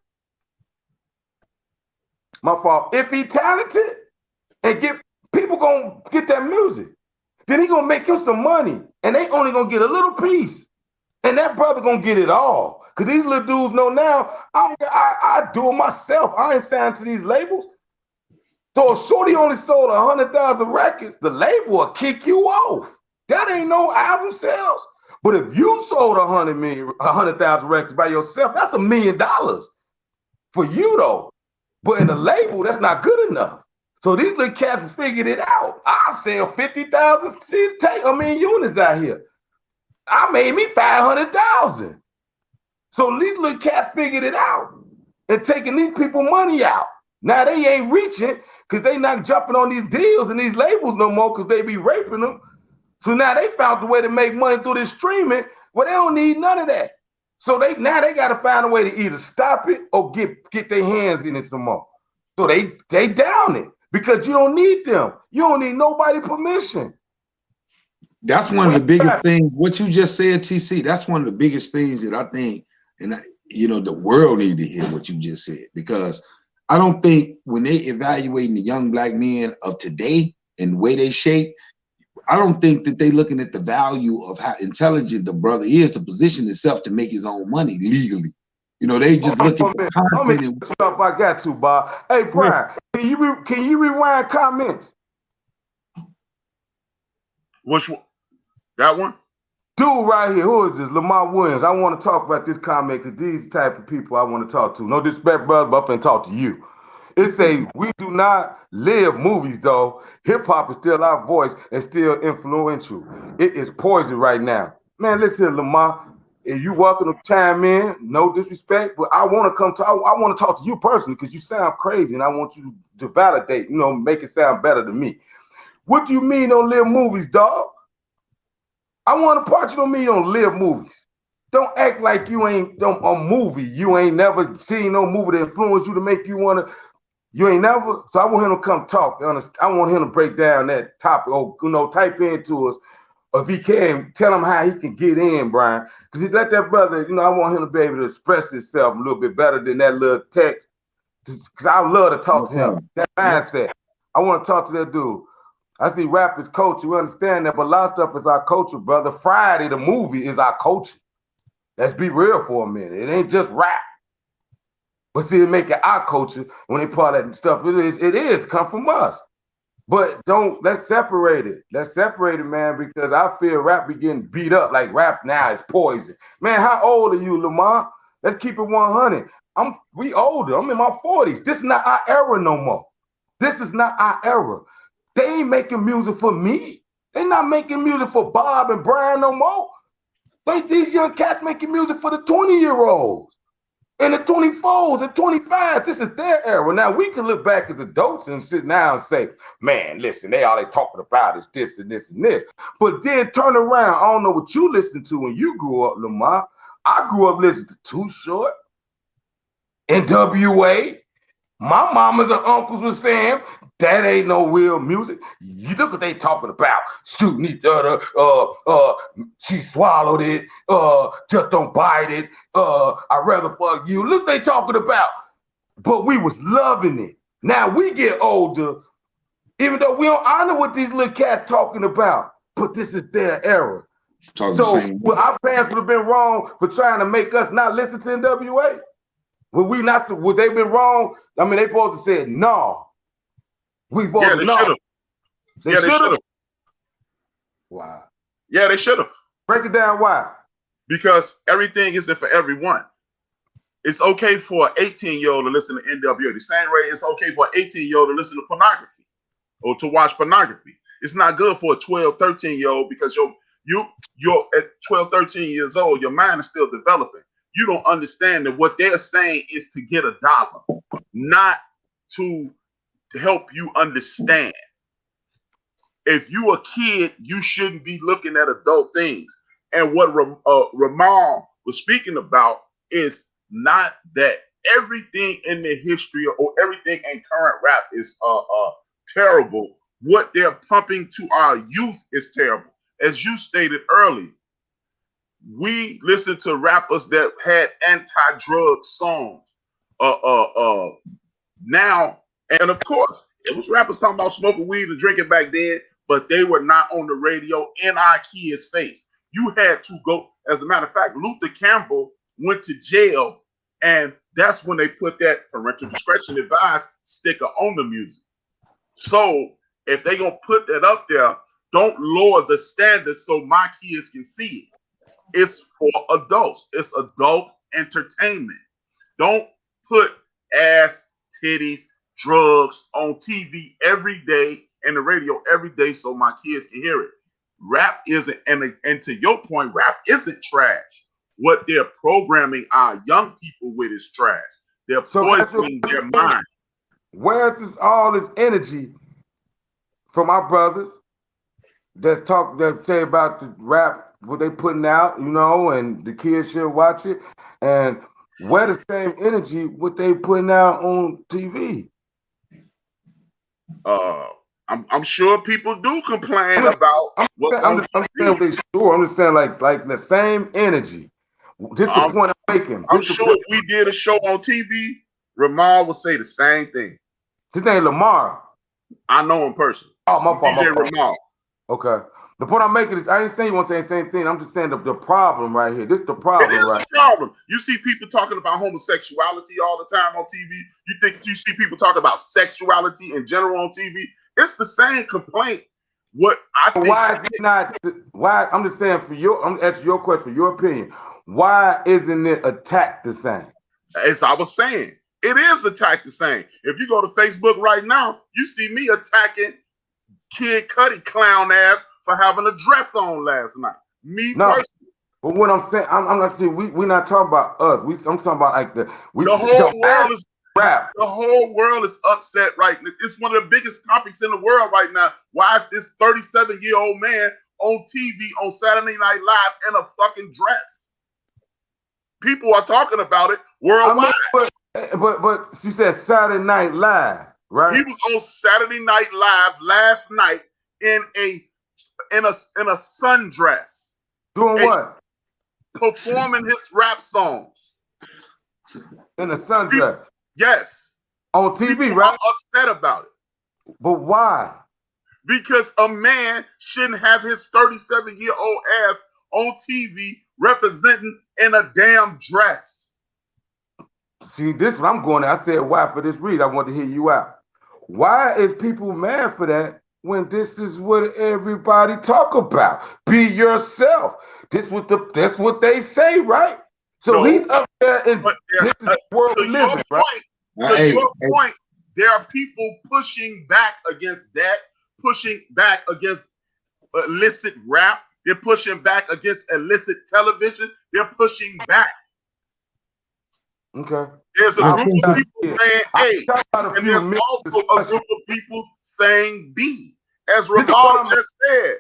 if he talented and people gonna get that music, then he gonna make him some money, and they only gonna get a little piece, and that brother gonna get it all. Cause these little dudes know now, I do it myself. I ain't signed to these labels. So if Shorty only sold 100,000 records, the label will kick you off. That ain't no album sales. But if you sold 100,000 records by yourself, that's $1 million for you though. But in the label, that's not good enough. So these little cats figured it out. I sell 50,000 units out here. I made me 500,000. So these little cats figured it out and taking these people money out. Now they ain't reaching because they not jumping on these deals and these labels no more because they be raping them. So now they found the way to make money through this streaming. Well, they don't need none of that. So they got to find a way to either stop it or get their hands in it some more. So they down it because you don't need them. You don't need nobody permission. That's one of the biggest things. What you just said, TC. That's one of the biggest things that I think, the world need to hear what you just said, because I don't think when they evaluating the young black men of today and the way they shape, I don't think that they looking at the value of how intelligent the brother is to position himself to make his own money legally. They just looking for content. Stuff I got to, Bob. Hey, Brian, can you rewind comments? Which one? That one? Dude right here, who is this? Lamar Williams. I want to talk about this comment because these type of people I want to talk to. No disrespect, brother, but I'm finna talk to you. It say, we do not live movies, though. Hip-hop is still our voice and still influential. It is poison right now. Man, listen, Lamar, if you welcome to chime in, no disrespect, but I want to talk to you personally because you sound crazy and I want you to validate, make it sound better to me. What do you mean don't live movies, dog? I want to part you don't mean you don't live movies. Don't act like you ain't a movie. You ain't never seen no movie that influenced you to make you want to. You ain't never. So I want him to come talk. I want him to break down that topic. Or type into us, or if he can, tell him how he can get in, Brian. Because he let that brother. I want him to be able to express himself a little bit better than that little text. Because I love to talk to him. That mindset. I want to talk to that dude. I see rap is culture. We understand that, but a lot of stuff is our culture, brother. Friday, the movie, is our culture. Let's be real for a minute. It ain't just rap. But see, it make it our culture when they part that stuff. It is come from us. But let's separate it. Let's separate it, man, because I feel rap be getting beat up like rap now is poison. Man, how old are you, Lamar? Let's keep it 100. We older. I'm in my 40s. This is not our era no more. This is not our era. They ain't making music for me. They not making music for Bob and Brian no more. These young cats making music for the 20-year-olds and the 24s and 25s. This is their era. Now we can look back as adults and sit now and say, man, listen, all they talking about is this and this and this. But then turn around. I don't know what you listened to when you grew up, Lamar. I grew up listening to Too Short, NWA. My mamas and uncles was saying that ain't no real music. You look what they talking about. Shooting each other. She swallowed it. Just don't bite it. I'd rather fuck you. Look what they talking about. But we was loving it. Now we get older, even though we don't honor what these little cats talking about. But this is their era. So our parents would have been wrong for trying to make us not listen to NWA. Would they been wrong? I mean, they supposed to say no. We both they should have. They should have. Why? Yeah, they should have. Break it down. Why? Because everything isn't for everyone. It's okay for an 18-year-old to listen to NWA. The same way it's okay for an 18-year-old to listen to pornography or to watch pornography. It's not good for a 12, 13-year-old because you're at 12, 13 years old, your mind is still developing. You don't understand that what they're saying is to get $1, not to help you understand. If you a kid, you shouldn't be looking at adult things. And what Ramon was speaking about is not that everything in the history or everything in current rap is terrible. What they're pumping to our youth is terrible. As you stated earlier, we listened to rappers that had anti-drug songs. Now, and of course, it was rappers talking about smoking weed and drinking back then, but they were not on the radio in our kids' face. You had to go. As a matter of fact, Luther Campbell went to jail, and that's when they put that parental discretion advised sticker on the music. So if they gonna put that up there, don't lower the standards so my kids can see it. It's for adults. It's adult entertainment. Don't put ass, titties, drugs on TV every day and the radio every day so my kids can hear it. Rap isn't, and to your point, rap isn't trash. What they're programming our young people with is trash. They're poisoning their minds. Where's all this energy from our brothers that say about the rap, what they putting out, and the kids should watch it, and where the same energy what they putting out on TV? I'm sure people do complain about what's on TV. I'm just saying like the same energy. Just the point I'm making. I'm sure if we did a show on TV, Ramar would say the same thing. His name Lamar. I know him personally. Oh, my fault. DJ Ramar. Okay. The point I'm making is I ain't saying you want to say the same thing. I'm just saying the problem right here. This is the problem. It is a problem. You see people talking about homosexuality all the time on TV. You see people talk about sexuality in general on TV. It's the same complaint. What I think. Why is it not? Why? I'm just saying I'm asking your question, your opinion. Why isn't it attacked the same? As I was saying, it is attacked the same. If you go to Facebook right now, you see me attacking Kid Cudi clown ass for having a dress on last night. Personally. But what I'm saying, I'm not saying we're not talking about us. I'm talking about like the whole world is rap. The whole world is upset right now. It's one of the biggest topics in the world right now. Why is this 37-year-old man on TV on Saturday Night Live in a fucking dress? People are talking about it worldwide. But she said Saturday Night Live, right? He was on Saturday Night Live last night in a sundress. Doing what? Performing his rap songs. In a sundress? Yes. On TV, people right? are upset about it. But why? Because a man shouldn't have his 37-year-old ass on TV representing in a damn dress. See, this what I'm going at. I said, why for this reason? I want to hear you out. Why is people mad for that when this is what everybody talk about? Be yourself. That's what they say, right? So he's up there and this is the world we live in, right? To your point, there are people pushing back against that, pushing back against illicit rap. They're pushing back against illicit television. They're pushing back. Okay. There's a group of people saying A, and there's also a group of people saying B, as Raval just said.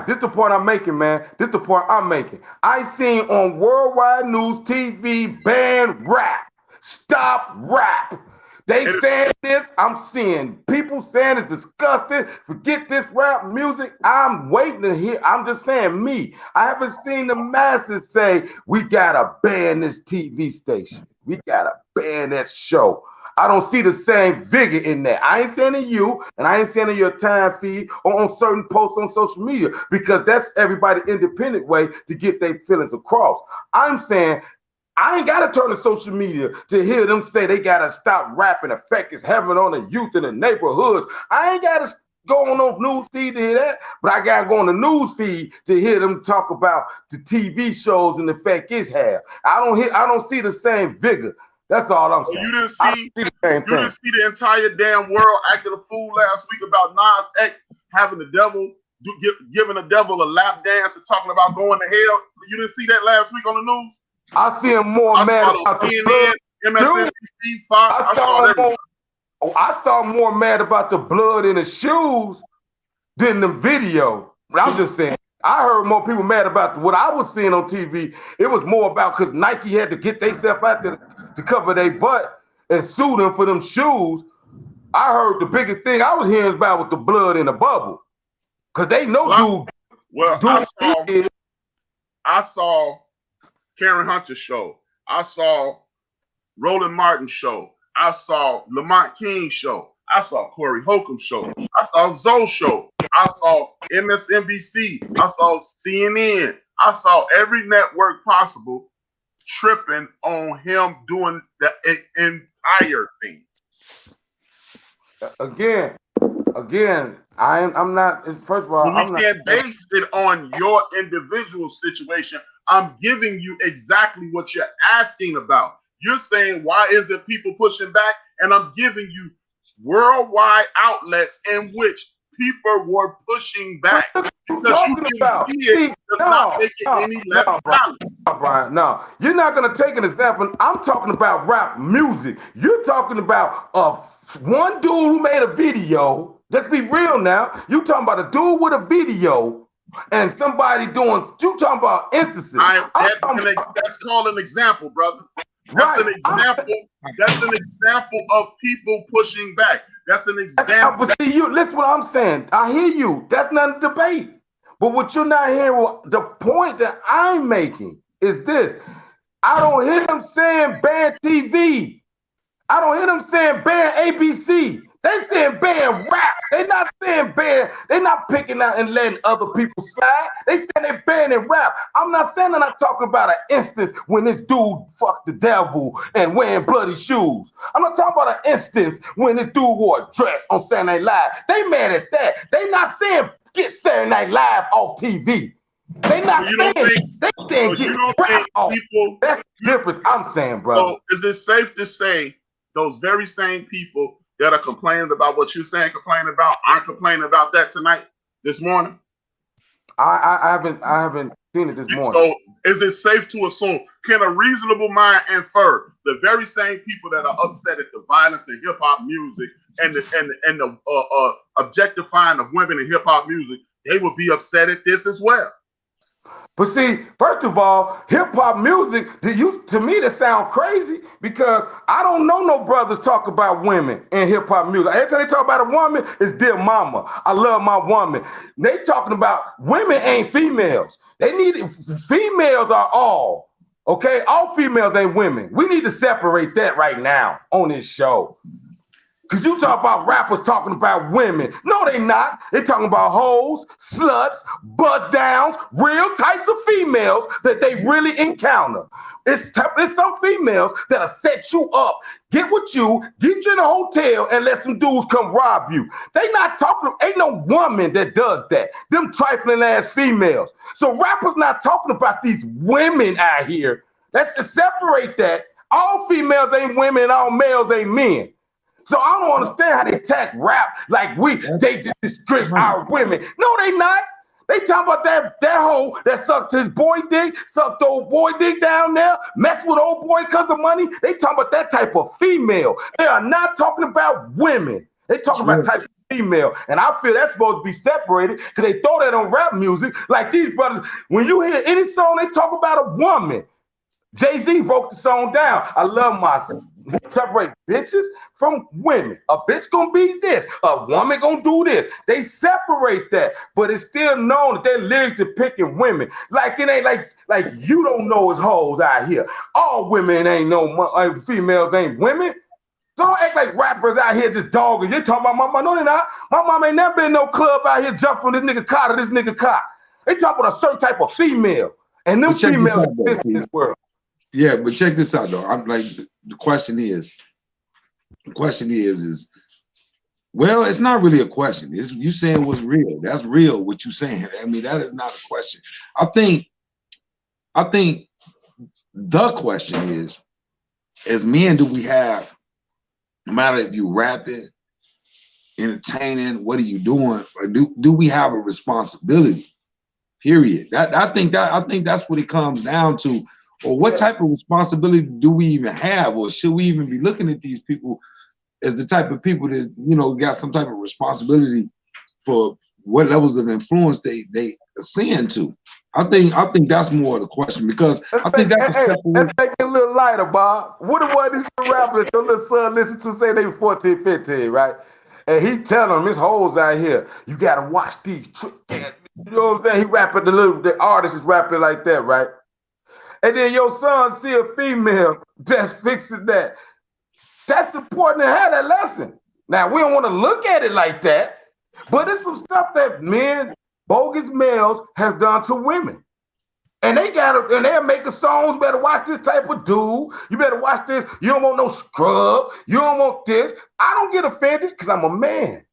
This is the point I'm making, man. This is the point I'm making. I seen on worldwide news TV, ban rap. Stop rap. They saying this. I'm seeing people saying it's disgusting. Forget this rap music. I'm waiting to hear. I'm just saying me. I haven't seen the masses say we gotta ban this TV station. We gotta ban that show. I don't see the same vigor in that. I ain't saying to you, and I ain't saying in your time feed or on certain posts on social media, because that's everybody's independent way to get their feelings across. I'm saying I ain't got to turn to social media to hear them say they got to stop rapping, effect it's having on the youth in the neighborhoods. I ain't got to go on those news feed to hear that, but I got to go on the news feed to hear them talk about the TV shows and the effect it's have. I don't see the same vigor. That's all I'm saying. You didn't see the entire damn world acting a fool last week about Nas X having the devil, giving the devil a lap dance and talking about going to hell. You didn't see that last week on the news? I see him more mad about the blood. MSNBC, Fox. I saw more mad about the blood in the shoes than the video. But I'm just saying, I heard more people mad about what I was seeing on TV. It was more about because Nike had to get themselves out there to cover their butt and sue them for them shoes. I heard the biggest thing I was hearing about was the blood in the bubble. Because they know I saw Karen Hunter's show. I saw Roland Martin's show. I saw Lamont King's show. I saw Corey Holcomb's show. I saw Zoe's show. I saw MSNBC. I saw CNN. I saw every network possible tripping on him doing the entire thing. Again, I'm not. First of all, we can't base it on your individual situation. I'm giving you exactly what you're asking about. You're saying, why isn't people pushing back? And I'm giving you worldwide outlets in which people were pushing back. Because you can see it does not make it any less valid. Brian, no. You're not going to take an example. I'm talking about rap music. You're talking about one dude who made a video. Let's be real now. You're talking about a dude with a video and somebody doing, you talking about instances. That's called an example, brother. That's an example. That's an example of people pushing back. That's an example. But see, listen what I'm saying. I hear you. That's not a debate. But what you're not hearing, the point that I'm making is this. I don't hear them saying ban TV. I don't hear them saying ban ABC. They saying ban rap. They not saying ban. They not picking out and letting other people slide. They saying they banning rap. I'm not saying that I'm talking about an instance when this dude fucked the devil and wearing bloody shoes. I'm not talking about an instance when this dude wore a dress on Saturday Night Live. They mad at that. They not saying get Saturday Night Live off TV. They not saying they saying get rap off. That's the difference I'm saying, brother. So is it safe to say those very same people that are complaining about what you're saying, aren't complaining about that tonight, this morning? I haven't seen it this morning. So is it safe to assume, can a reasonable mind infer the very same people that are upset at the violence in hip hop music and the objectifying of women in hip hop music, they will be upset at this as well? But see, first of all, hip hop music, to me, that sound crazy because I don't know no brothers talk about women in hip hop music. Every time they talk about a woman, it's dear mama. I love my woman. They talking about women ain't females. Females are all. Okay, all females ain't women. We need to separate that right now on this show. Because you talk about rappers talking about women. No, they not. They talking about hoes, sluts, buzz downs, real types of females that they really encounter. It's some females that'll set you up, get with you, get you in a hotel, and let some dudes come rob you. They not talking, ain't no woman that does that. Them trifling ass females. So rappers not talking about these women out here. Let's just separate that. All females ain't women and all males ain't men. So I don't understand how they attack rap like they disgrace our women. No, they not. They talking about that hoe that sucked his boy dick, sucked the old boy dick down there, mess with old boy because of money. They talking about that type of female. They are not talking about women. They talking about type of female. And I feel that's supposed to be separated because they throw that on rap music. Like these brothers, when you hear any song, they talk about a woman. Jay-Z broke the song down. I love my separate bitches from women. A bitch gonna be this. A woman gonna do this. They separate that, but it's still known that their lyrics are picking women. Like it ain't like you don't know it's hoes out here. All women ain't no females ain't women. Don't act like rappers out here just dogging. You talking about my mama? No, they not. My mama ain't never been in no club out here jumping from this nigga car to this nigga car. They talking about a certain type of female, and them females exist in this world. Yeah, but check this out though. I'm like, the question is, well, it's not really a question. It's you saying what's real. That's real. What you saying. I mean, that is not a question. I think the question is, as men, do we have, no matter if you rapping, entertaining, what are you doing, or do we have a responsibility? Period. I think that's what it comes down to. Or what type of responsibility do we even have? Or should we even be looking at these people as the type of people that, you know, got some type of responsibility for what levels of influence they ascend to? I think that's more of the question, because I think that's let's make it a little lighter, Bob. What about these rappers that your little son listen to say they were 14, 15, right? And he telling them, "This hoes out here, you gotta watch these trick." You know what I'm saying? He rapping, the artist is rapping like that, right? And then your son see a female that's fixing that. That's important to have that lesson. Now, we don't want to look at it like that, but it's some stuff that men, bogus males, has done to women. And they're making songs, you better watch this type of dude. You better watch this. You don't want no scrub. You don't want this. I don't get offended because I'm a man.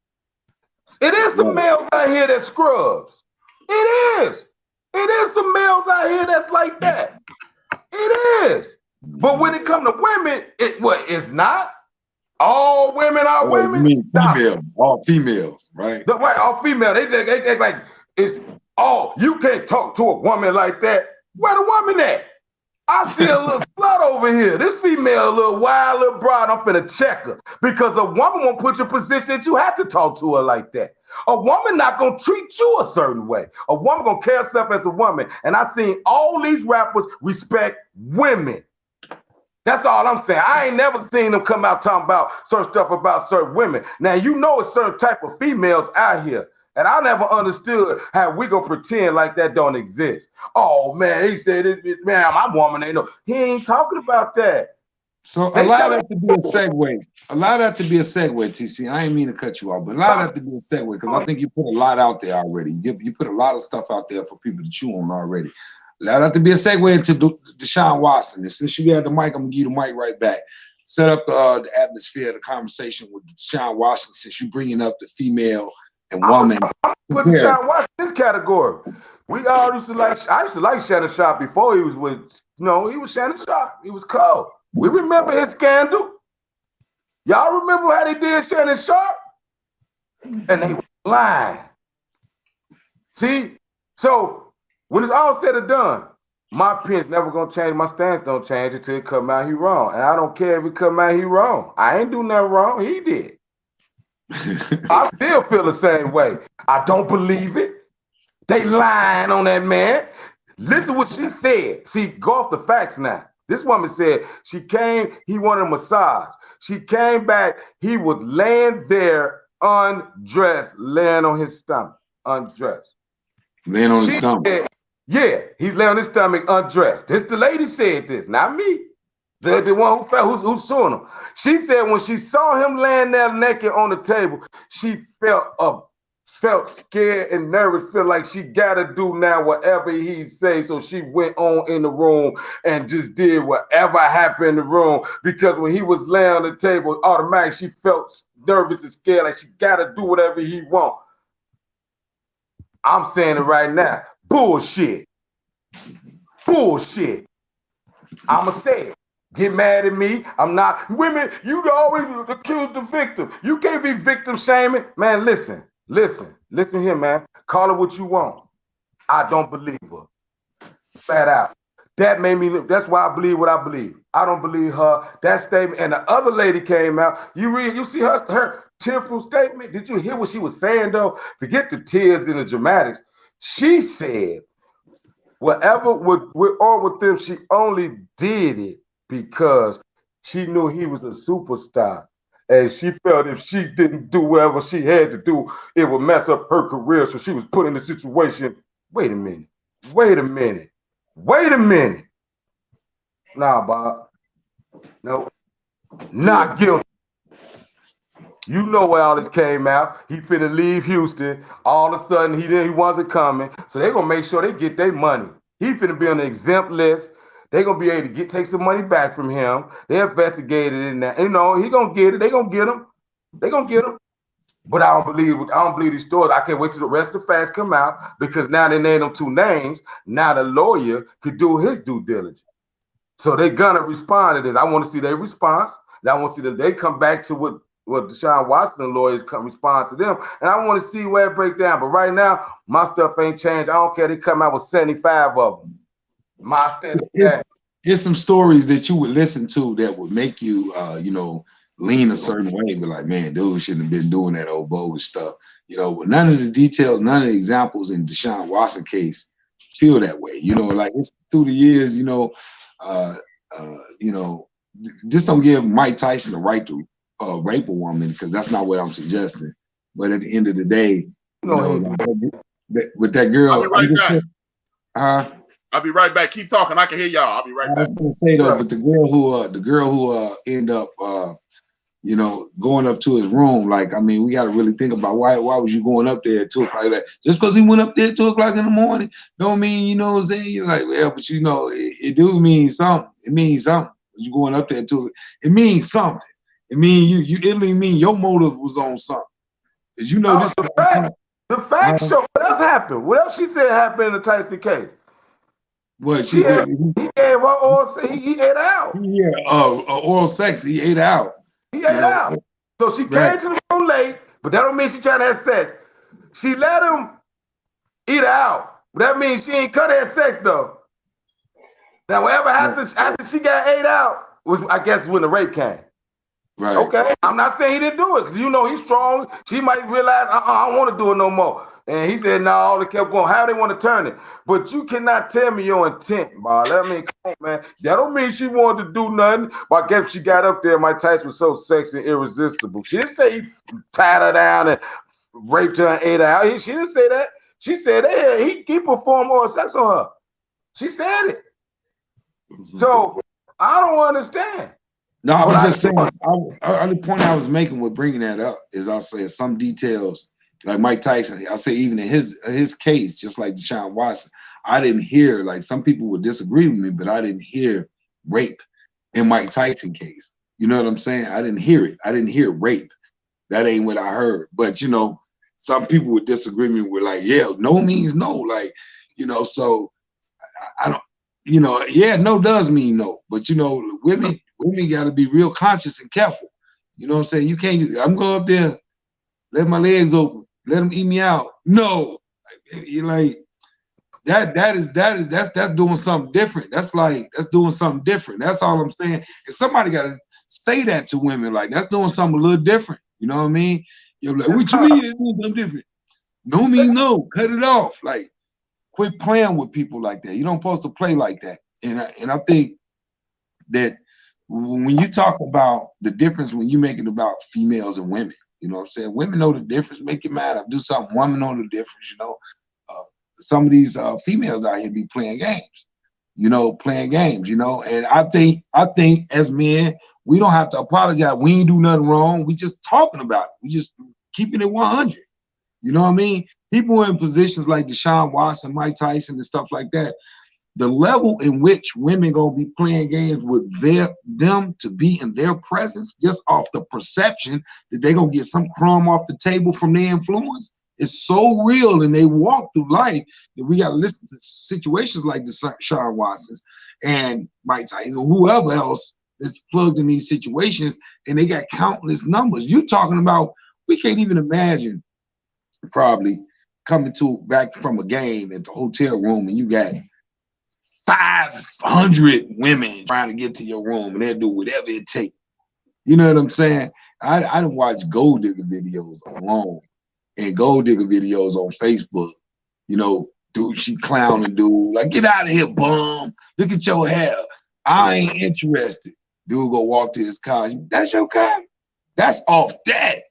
It is some males out here that scrubs. It is. It is some males out here that's like that. It is. But when it comes to women, it's not. All women are women. You mean female, all females, right? Right, all female. They act like it's you can't talk to a woman like that. Where the woman at? I see a little slut over here. This female, a little wild little broad, I'm finna check her. Because a woman won't put you in a position that you have to talk to her like that. A woman not gonna treat you a certain way. A woman gonna carry herself as a woman. And I seen all these rappers respect women. That's all I'm saying. I ain't never seen them come out talking about certain stuff about certain women. Now, you know it's certain type of females out here. And I never understood how we gonna pretend like that don't exist. Oh man, he said, man, my woman ain't no. He ain't talking about that. So allow that to be a segue. Allow that to be a segue, TC. I ain't mean to cut you off, but allow that to be a segue, because I think you put a lot out there already. You put a lot of stuff out there for people to chew on already. Allow that to be a segue into Deshaun Watson. And since you had the mic, I'm gonna give you the mic right back. Set up the atmosphere, the conversation with Deshaun Watson, since you bringing up the female and woman. I put Deshaun Watson in this category. We all used to like. I used to like Shannon Sharp before he was with. He was Shannon Sharp. He was cold. We remember his scandal. Y'all remember how they did Shannon Sharp? And they were lying. See, so when it's all said and done, my opinion's never gonna change. My stance don't change until it come out he wrong. And I don't care if it come out he wrong. I ain't do nothing wrong. He did. I still feel the same way. I don't believe it. They lying on that man. Listen what she said. See, go off the facts now. This woman said she came, he wanted a massage. She came back, he was laying there undressed, laying on his stomach, undressed. Laying on his stomach. Said, yeah, he's laying on his stomach undressed. This the lady said this, not me. The one who fell, who's suing him. She said when she saw him laying there naked on the table, she felt scared and nervous, feel like she gotta do now whatever he say. So she went on in the room and just did whatever happened in the room, because when he was laying on the table, automatically she felt nervous and scared, like she gotta do whatever he want. I'm saying it right now. Bullshit. Bullshit. I'ma say it. Get mad at me. I'm not. Women, you always accuse the victim. You can't be victim shaming. Man, listen here, man. Call it what you want. I don't believe her. Flat out. That made me, that's why I believe what I believe. I don't believe her. That statement, and the other lady came out. You see her tearful statement. Did you hear what she was saying though? Forget the tears and the dramatics. She said, whatever went on with them, she only did it because she knew he was a superstar. And she felt if she didn't do whatever she had to do, it would mess up her career. So she was put in the situation. Wait a minute. Nah, Bob. No. Not guilty. You know where all this came out. He finna leave Houston. All of a sudden, he wasn't coming. So they're going to make sure they get their money. He finna be on the exempt list. They're going to be able to take some money back from him. They investigated in that. You know, he going to get it. They going to get him. But I don't believe these stories. I can't wait till the rest of the facts come out, because now they named them two names. Now the lawyer could do his due diligence. So they're going to respond to this. I want to see their response. And I want to see that they come back to what Deshaun Watson lawyers respond to them. And I want to see where it breaks down. But right now, my stuff ain't changed. I don't care. They come out with 75 of them. It's some stories that you would listen to that would make you, lean a certain way. But like, man, dude shouldn't have been doing that old bogus stuff. But none of the details, none of the examples in Deshaun Watson case feel that way. Like it's through the years, just don't give Mike Tyson the right to rape a woman, because that's not what I'm suggesting. But at the end of the day, with that girl, I'll be right back. Huh? I'll be right back. Keep talking. I can hear y'all. I'll be right back. I was gonna say though, but the girl who ended up going up to his room, like, I mean, we got to really think about why was you going up there at 2 o'clock? Like, just because he went up there at 2 o'clock in the morning don't mean, you know what I'm saying? You're like, well, but it do mean something. It means something. You going up there at 2, it means something. It mean it mean your motive was on something. Cause this the fact show. What else happened? What else she said happened in the Tyson case? What he gave her oral. He ate out. Yeah, oral sex. He ate out. He ate out. So she came to the room late, but that don't mean she trying to have sex. She let him eat out. That means she ain't cut her sex though. Now, whatever happened after she got ate out was, I guess, when the rape came. Right. Okay. I'm not saying he didn't do it, because he's strong. She might realize, I don't want to do it no more. And he said, no, they kept going. How they want to turn it? But you cannot tell me your intent, Bob. I mean, come on, man. That don't mean she wanted to do nothing. But I guess she got up there. Mike Tyson was so sexy and irresistible. She didn't say he tied her down and raped her and ate her out. She didn't say that. She said, hey, he performed oral sex on her. She said it. So I don't understand. No, I was just saying. The point I was making with bringing that up is, I'll say some details, like Mike Tyson. I say even in his case, just like Deshaun Watson, I didn't hear, like, some people would disagree with me, but I didn't hear rape in Mike Tyson case. You know what I'm saying? I didn't hear it. I didn't hear rape. That ain't what I heard. But some people would disagree with me. We're like, yeah, no means no. Like, so I don't. No does mean no, but women got to be real conscious and careful. You know what I'm saying? You can't. I'm going up there, let my legs open, let them eat me out. No, you're like that's doing something different. That's doing something different. That's all I'm saying. And somebody got to say that to women, like, that's doing something a little different. You know what I mean? You're like, what you mean it's doing something different? No means no. Cut it off. Like, quit playing with people like that. You don't supposed to play like that. And I think that when you talk about the difference, when you make it about females and women, you know what I'm saying? Women know the difference. Make it matter. Do something. Women know the difference. Some of these females out here be playing games. you know, playing games, you know. And I think as men, we don't have to apologize. We ain't do nothing wrong. We just talking about it. We just keeping it 100. You know what I mean? People in positions like Deshaun Watson, Mike Tyson, and stuff like that, the level in which women gonna be playing games with them to be in their presence, just off the perception that they gonna get some crumb off the table from their influence, is so real, and they walk through life that we gotta listen to situations like the Deshaun Watsons and Mike Tyson, or whoever else is plugged in these situations, and they got countless numbers. You're talking about, we can't even imagine probably coming back from a game at the hotel room, and you got 500 women trying to get to your room, and they'll do whatever it takes. You know what I'm saying? I don't watch gold digger videos alone, and gold digger videos on Facebook. You know, dude, she clowning dude, like, get out of here, bum. Look at your hair. I ain't interested. Dude go walk to his car. That's your car? That's off that.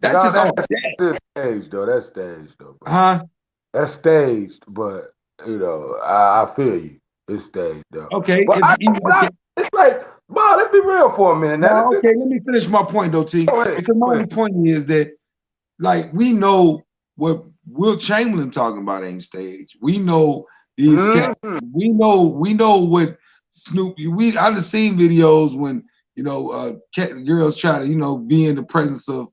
That's just off that. Staged though. That's staged though. Bro. Huh? That's staged, but you know, I feel you. It's staged though. Okay. It's like, boy, let's be real for a minute. Now, okay, let me finish my point though, T. Because my only point is that, like, we know what Will Chamberlain talking about ain't staged. We know these cats. We know what Snoop. I done seen videos when, you know, girls try to, you know, be in the presence of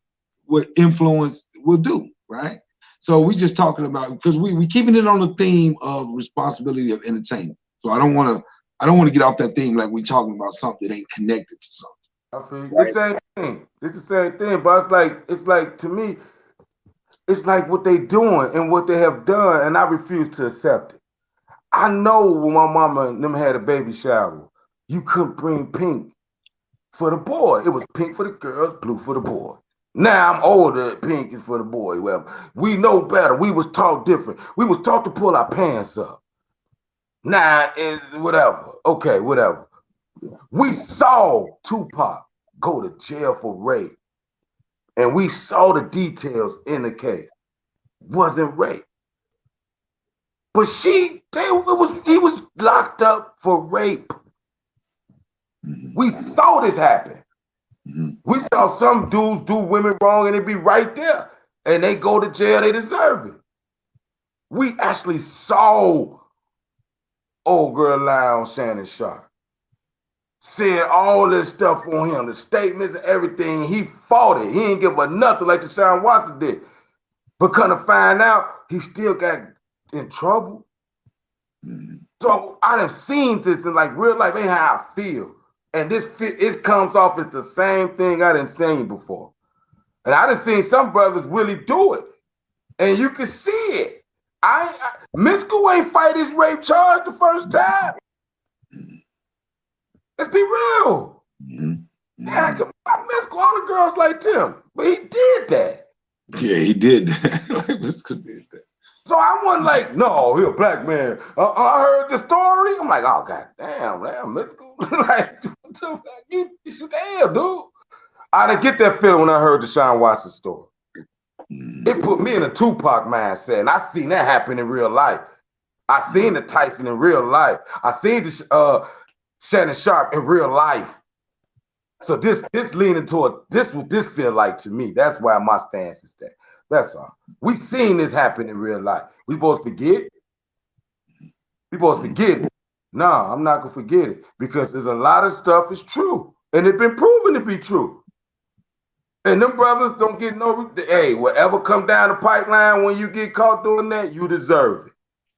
what influence will do, right? So we just talking about, because we keeping it on the theme of responsibility of entertainment. So I don't want to get off that theme like we talking about something that ain't connected to something. I feel right? The same thing. It's the same thing, but it's like to me, it's like what they doing and what they have done, and I refuse to accept it. I know when my mama and them had a baby shower, you couldn't bring pink for the boy. It was pink for the girls, blue for the boy. Now I'm older, pink is for the boy. Well, we know better. We was taught different. We was taught to pull our pants up. Now is whatever. Okay, whatever. We saw Tupac go to jail for rape, and we saw the details in the case. Wasn't rape, but he was locked up for rape. We saw this happen. We saw some dudes do women wrong, and it be right there, and they go to jail. They deserve it. We actually saw old girl lie on Shannon Sharp, said all this stuff on him, the statements and everything. He fought it. He didn't give a nothing like Deshaun Watson did. But come to find out, he still got in trouble. So I done seen this in like real life, ain't how I feel. And it comes off as the same thing I done seen before. And I done seen some brothers really do it. And you can see it. Misko ain't fight his rape charge the first time. Let's be real. Yeah, I miss all the girls like Tim, but he did that. Yeah, he did that. Misko did that. So I wasn't like, no, he a black man. I heard the story. I'm like, oh, god damn, Misko. Like, you damn, dude. I didn't get that feeling when I heard the Deshaun Watson story. It put me in a Tupac mindset, and I seen that happen in real life. I seen the Tyson in real life. I seen the Shannon Sharp in real life. So this leaning toward this, what this feel like to me. That's why my stance is that. That's all. We seen this happen in real life. We supposed to forget? We supposed to forget it? No, I'm not gonna forget it, because there's a lot of stuff is true, and it's been proven to be true. And them brothers don't get no. Hey, whatever come down the pipeline when you get caught doing that, you deserve it.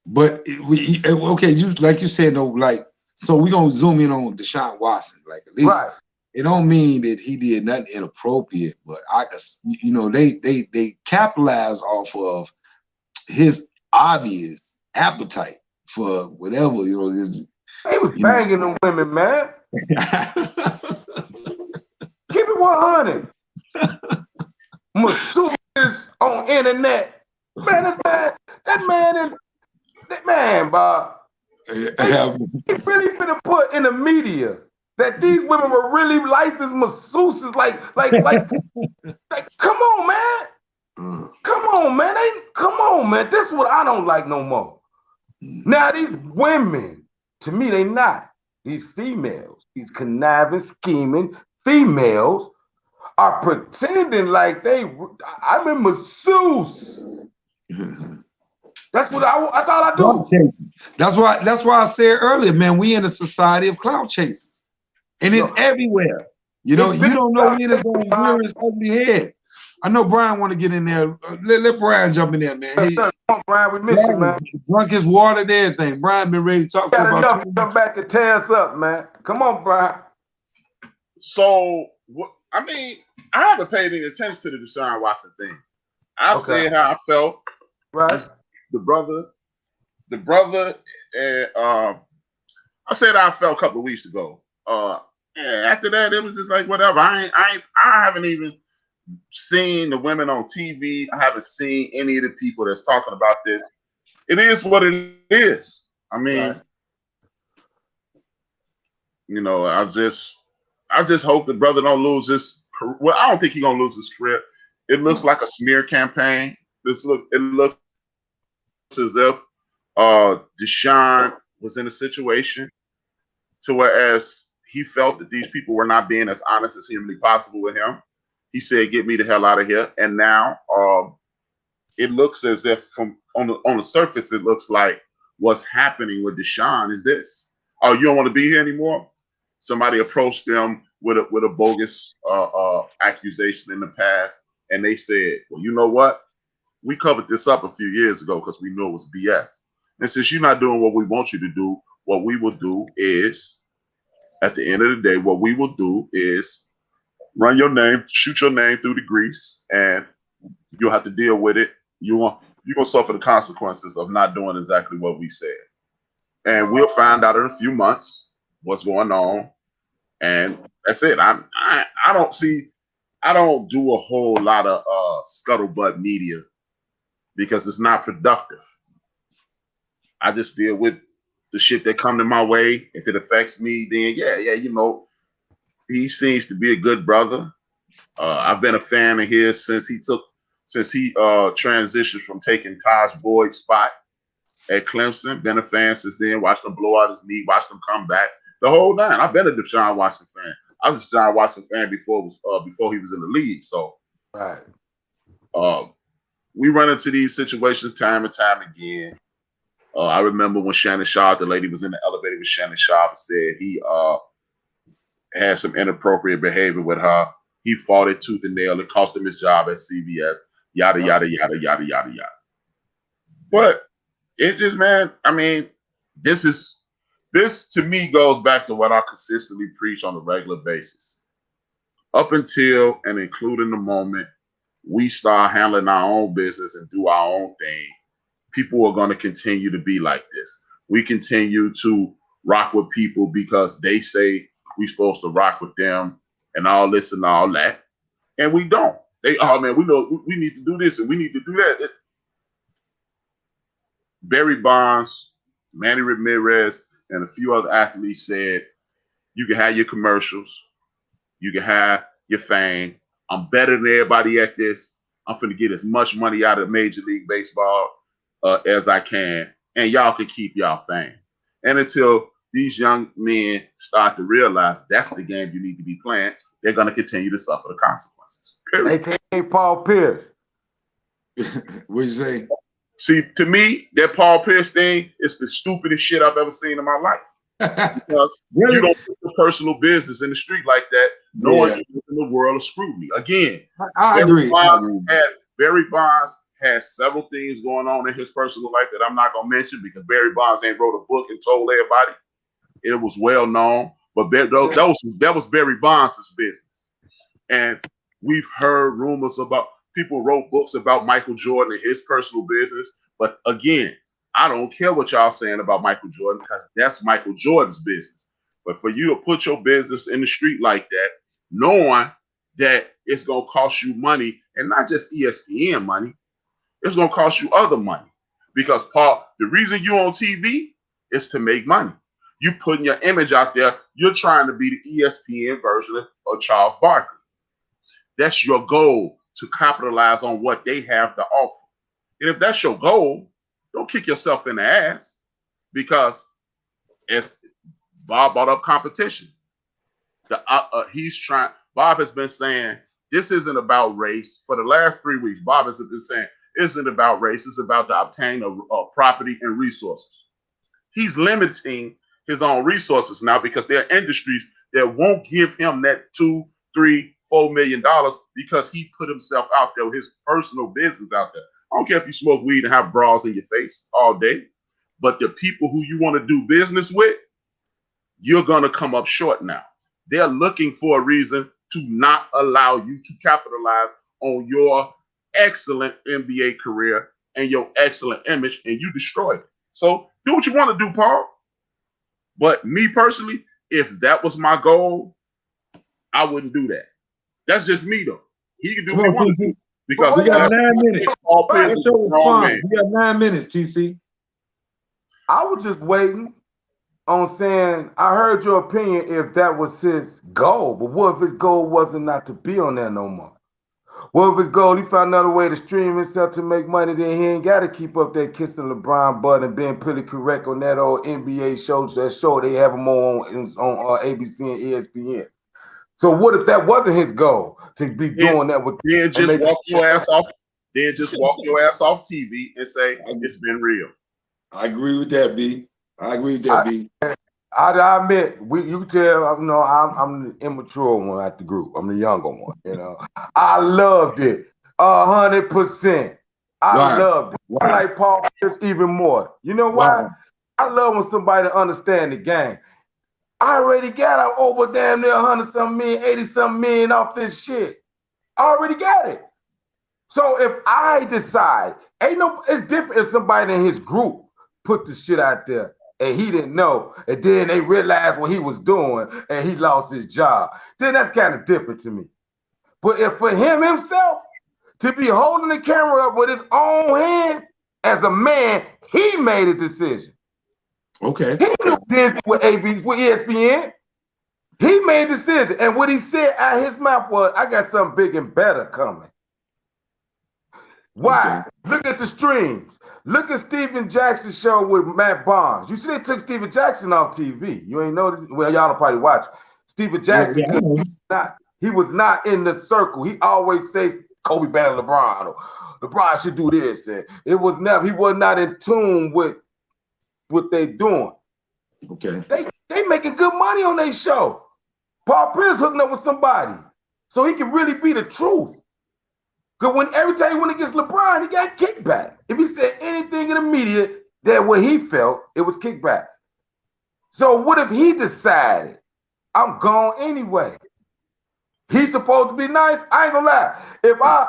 But okay, like you said though, like, so we gonna zoom in on Deshaun Watson, like at least. Right. It don't mean that he did nothing inappropriate, but they capitalize off of his obvious appetite for whatever, He was banging them women, man. Keep it 100. Masseuses on internet, man. That man, Bob. He really finna put in the media that these women were really licensed masseuses, like, come on, man. Come on, man. Come on, man. This is what I don't like no more. Now these women To me, they not. These females, these conniving, scheming females are pretending like they. I remember Zeus. That's all I do. Clout chasers. That's why I said earlier, man, we in a society of clout chasers. And it's everywhere. You know, you don't know when it's going to rear its ugly head. I know Brian want to get in there. Let Brian jump in there, man. Come on, Brian, we miss you, man. Drunk his water and everything. Brian been ready to talk for about 2 minutes. Come back and tear us up, man. Come on, Brian. So, I mean, I haven't paid any attention to the Deshaun Watson thing. I said how I felt. Right. The brother, and I said how I felt a couple of weeks ago. After that, it was just like whatever. I haven't even seen the women on TV. I haven't seen any of the people that's talking about this. It is what it is. I mean, you know, I just hope the brother don't lose his. Well, I don't think he's gonna lose his career. It looks like a smear campaign. It looks as if Deshaun was in a situation to whereas he felt that these people were not being as honest as humanly possible with him. He said, "Get me the hell out of here." And now it looks as if from on the surface, it looks like what's happening with Deshaun is this. Oh, you don't want to be here anymore? Somebody approached them with a bogus accusation in the past, and they said, "Well, you know what? We covered this up a few years ago because we knew it was BS. And since you're not doing what we want you to do, what we will do is, at the end of the day, what we will do is run your name, shoot your name through the grease, and you'll have to deal with it. You're gonna suffer the consequences of not doing exactly what we said. And we'll find out in a few months what's going on. And that's it. I don't do a whole lot of scuttlebutt media because it's not productive. I just deal with the shit that come to my way. If it affects me, then yeah, you know, he seems to be a good brother. I've been a fan of his since he transitioned from taking Taj Boyd's spot at Clemson. Been a fan since then. Watched him blow out his knee. Watched him come back. The whole nine. I've been a Deshaun Watson fan. I was a Deshaun Watson fan before he was in the league. So, right. We run into these situations time and time again. I remember when Shannon Sharp, the lady was in the elevator with Shannon Sharp, said he had some inappropriate behavior with her. He fought it tooth and nail. It cost him his job at CBS. Yada, yada, yada, yada, yada, yada. But it just, man, I mean, this to me goes back to what I consistently preach on a regular basis. Up until and including the moment we start handling our own business and do our own thing, people are going to continue to be like this. We continue to rock with people because they say we're supposed to rock with them and all this and all that. And we don't. Man, we know we need to do this and we need to do that. Barry Bonds, Manny Ramirez, and a few other athletes said, you can have your commercials. You can have your fame. I'm better than everybody at this. I'm going to get as much money out of Major League Baseball as I can. And y'all can keep y'all fame. And until these young men start to realize that's the game you need to be playing, they're going to continue to suffer the consequences. Period. AKA Paul Pierce. What'd you say? See, to me, that Paul Pierce thing is the stupidest shit I've ever seen in my life. Because really? You don't put your personal business in the street like that, knowing you're in the world of scrutiny. Again, I agree. Barry Bonds has several things going on in his personal life that I'm not going to mention because Barry Bonds ain't wrote a book and told everybody. It was well known, but that was Barry Bonds' business. And we've heard rumors about people wrote books about Michael Jordan and his personal business. But again, I don't care what y'all saying about Michael Jordan because that's Michael Jordan's business. But for you to put your business in the street like that, knowing that it's going to cost you money and not just ESPN money, it's going to cost you other money. Because, Paul, the reason you're on TV is to make money. You putting your image out there. You're trying to be the ESPN version of Charles Barkley. That's your goal, to capitalize on what they have to offer. And if that's your goal, don't kick yourself in the ass because As Bob brought up competition. Bob has been saying this isn't about race for the last 3 weeks. Bob has been saying it isn't about race. It's about the obtain of property and resources. He's limiting his own resources now because there are industries that won't give him that $2, $3, $4 million because he put himself out there with his personal business out there. I don't care if you smoke weed and have bras in your face all day, but the people who you want to do business with, you're going to come up short now. They're looking for a reason to not allow you to capitalize on your excellent NBA career and your excellent image, and you destroyed it. So do what you want to do, Paul. But me personally, if that was my goal, I wouldn't do that. That's just me, though. He can do what he wants to do. Because we got 9 minutes. Paul Pierce is a grown man. We got 9 minutes, TC. I was just waiting on saying, I heard your opinion if that was his goal, but what if his goal wasn't not to be on there no more? What if his goal, he found another way to stream himself to make money, then he ain't got to keep up that kissing LeBron butt and being pretty correct on that old NBA show, that show they have him on ABC and ESPN. So what if that wasn't his goal, to be doing that with? Then just walk your ass off. Then just walk your ass off TV and say it's been real. I agree with that, B. I agree with that, B. I admit, you can tell, I'm the immature one at the group. I'm the younger one, I loved it 100%. I loved it. I like Paul Pierce even more. You know why? I love when somebody understand the game. I already got over damn near 100-something million, 80-something million off this shit. I already got it. So if I decide, it's different if somebody in his group put the shit out there and he didn't know, and then they realized what he was doing and he lost his job. Then that's kind of different to me. But if for him himself to be holding the camera up with his own hand as a man, he made a decision. Okay. He knew Disney with ESPN. He made a decision. And what he said out his mouth was, I got something big and better coming. Why? Okay. Look at the streams. Look at Steven Jackson's show with Matt Barnes. You see they took Steven Jackson off TV. You ain't noticed? Well, y'all will probably watch. Steven Jackson, he was not in the circle. He always says Kobe better than LeBron. Or LeBron should do this. And he was not in tune with what they doing. Okay. They making good money on their show. Paul Pierce hooking up with somebody so he can really be the truth. Because every time he went against LeBron, he got kickback. If he said anything in the media that what he felt, it was kickback. So what if he decided, I'm gone anyway? He's supposed to be nice. I ain't gonna lie. If I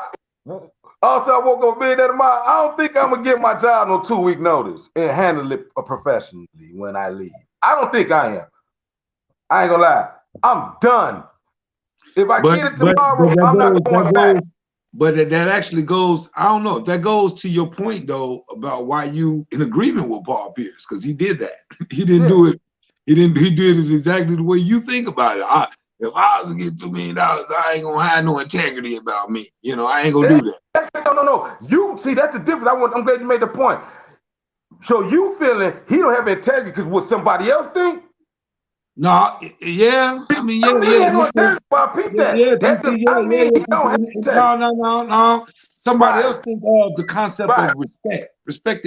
woke up midnight tomorrow, I don't think I'm gonna get my job on 2-week notice and handle it professionally when I leave. I don't think I am. I ain't gonna lie. I'm done. If I get it tomorrow, I'm not going back. But that actually goes, I don't know, that goes to your point though about why you in agreement with Paul Pierce, because he did that. He didn't do it. He did it exactly the way you think about it. If I was to get $2 million, I ain't gonna have no integrity about me. I ain't gonna do that. No. You see, that's the difference. I'm glad you made the point. So you feeling he don't have integrity because what somebody else think? No, yeah. I mean, No. Somebody else think of the concept of respect. Respect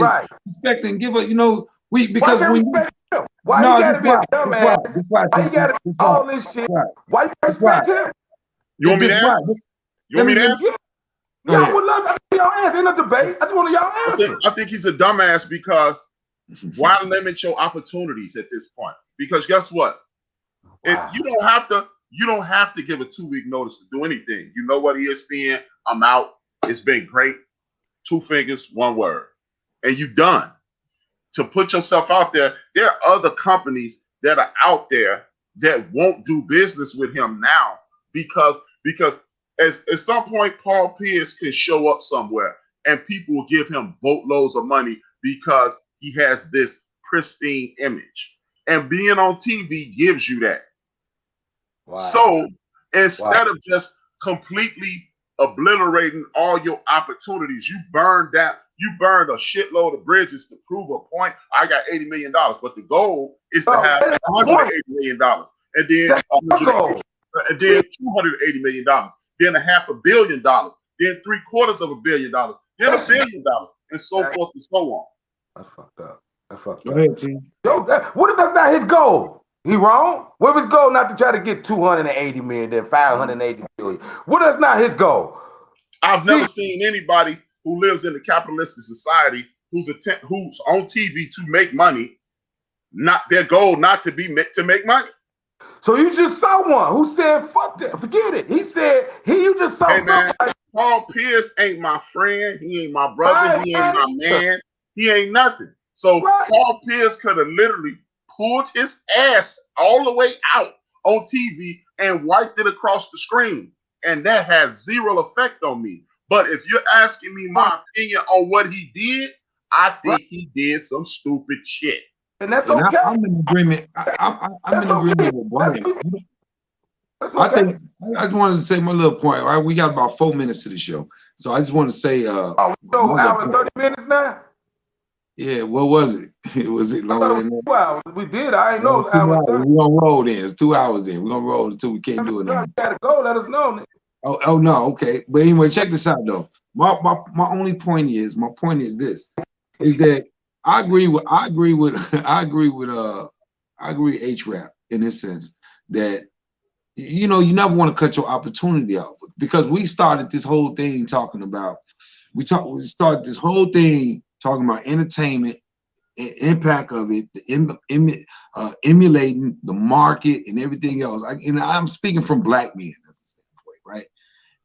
and give a, because when why you gotta be a dumbass? Why you gotta be all this shit? Why you respect him? You want me to ask? You want me to answer? Y'all would love to y'all answer. Ain't no debate. I just want y'all answer. I think he's a dumbass because why limit your opportunities at this point? Because guess what? Wow. You don't have to give a 2-week notice to do anything. You know what, ESPN? I'm out. It's been great. 2 fingers, 1 word. And you done. To put yourself out there, there are other companies that are out there that won't do business with him now because at some point Paul Pierce can show up somewhere and people will give him boatloads of money because he has this pristine image. And being on TV gives you that. Wow. So instead of just completely obliterating all your opportunities, you burn down. You burned a shitload of bridges to prove a point. I got $80 million, but the goal is to have $180 million, and then and then $280 million, then $500 million, then $750 million, then $1 billion, and so forth and so on. That's fucked up. That's fucked up. Go ahead, T. What if that's not his goal? He wrong? What if his goal not to try to get 280 million, then 580 million? What if that's not his goal? I've never seen anybody who lives in a capitalistic society who's on TV to make money, not their goal not to be to make money. So you just saw one who said, fuck that, forget it. He said, you just saw somebody. Paul Pierce ain't my friend. He ain't my brother. He ain't my man. He ain't nothing. So Paul Pierce could have literally pulled his ass all the way out on TV and wiped it across the screen. And that has zero effect on me. But if you're asking me my opinion on what he did, I think he did some stupid shit. And that's okay. I'm in agreement. I'm in agreement with Brian. I just wanted to say my little point. Right, we got about 4 minutes to the show, so I just want to say. So hour and 30 minutes now. Yeah, what was it? Was it longer than that? 2 hours. We did. I ain't know. We're gonna roll then. It's 2 hours then. We're gonna roll until we can't do it anymore. You gotta go. Let us know. Oh no, okay. But anyway, check this out though. My only point is this: is that I agree with HRap in this sense that you never want to cut your opportunity off, because we started this whole thing talking about entertainment and impact of it, emulating the market and everything else. I'm speaking from black men, right?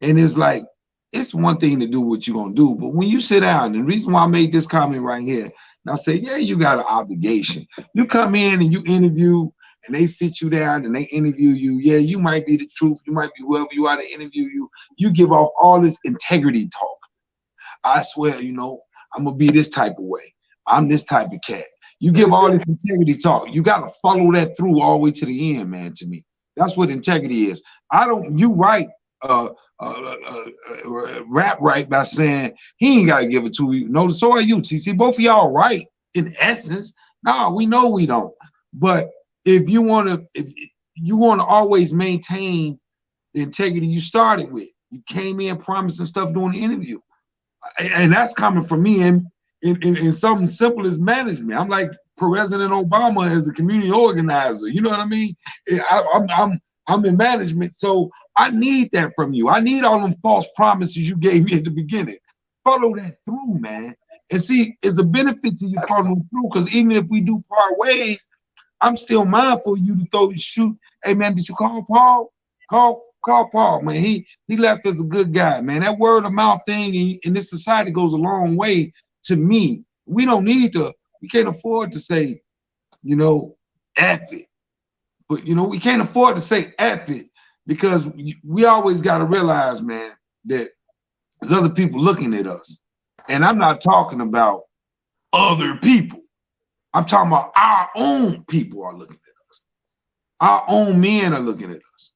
And it's like, it's one thing to do what you're gonna do, but when you sit down, and the reason why I made this comment right here, and I say, yeah, you got an obligation. You come in and you interview, and they sit you down and they interview you. Yeah, you might be the truth. You might be whoever you are to interview you. You give off all this integrity talk. I swear, I'm gonna be this type of way. I'm this type of cat. You give all this integrity talk. You gotta follow that through all the way to the end, man. To me, that's what integrity is. You write rap right by saying he ain't gotta give it to you. No, so are you, TC. Both of y'all right in essence. No, we know we don't. But if you wanna always maintain the integrity you started with, you came in promising stuff during the interview. And that's coming from me in something simple as management. I'm like President Obama as a community organizer. You know what I mean? I'm in management, so I need that from you. I need all them false promises you gave me at the beginning. Follow that through, man. And see, it's a benefit to you following through, because even if we do part ways, I'm still mindful of you to shoot. Hey, man, did you call Paul? Call Paul, man. He left as a good guy, man. That word of mouth thing in this society goes a long way to me. We can't afford to say, F it. But, we can't afford to say F it, because we always got to realize, man, that there's other people looking at us. And I'm not talking about other people. I'm talking about our own people are looking at us. Our own men are looking at us.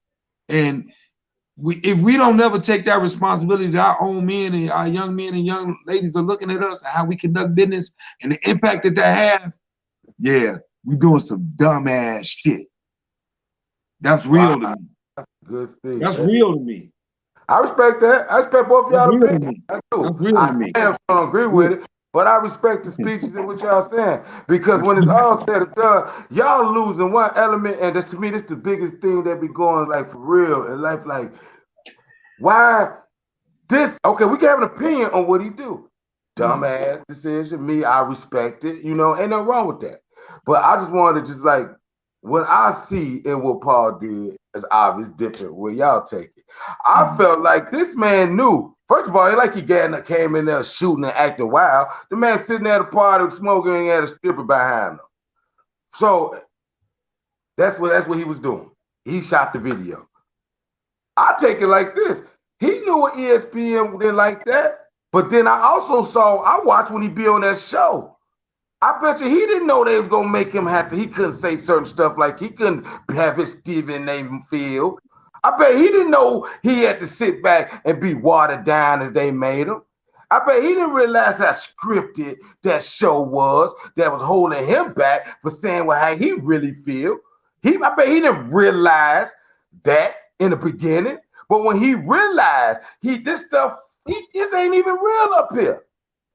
And if we don't never take that responsibility that our own men and our young men and young ladies are looking at us and how we conduct business and the impact that have, yeah, we're doing some dumbass shit. That's real to me. That's good speech. That's real to me. I respect that. I respect both of y'all opinions. I do. That's real to me. I don't agree with it, but I respect the speeches and what y'all saying, because when it's all said and done, y'all losing one element, and to me, this the biggest thing that be going like for real in life. Like, why this? Okay, we can have an opinion on what he do. Dumbass decision. Me, I respect it. Ain't nothing wrong with that. But I just wanted to what I see in what Paul did is obvious different where y'all take it. I felt like this man knew. First of all, it like he came in there shooting and acting wild. The man sitting at a party smoking and had a stripper behind him. So that's what he was doing. He shot the video. I take it like this. He knew what ESPN didn't like that. But then I watched when he be on that show. I bet you he didn't know they was gonna make him he couldn't say certain stuff, like he couldn't have his Steven name feel. I bet he didn't know he had to sit back and be watered down as they made him. I bet he didn't realize how scripted that show was that was holding him back for saying how he really feel. I bet he didn't realize that in the beginning. But when he realized this ain't even real up here.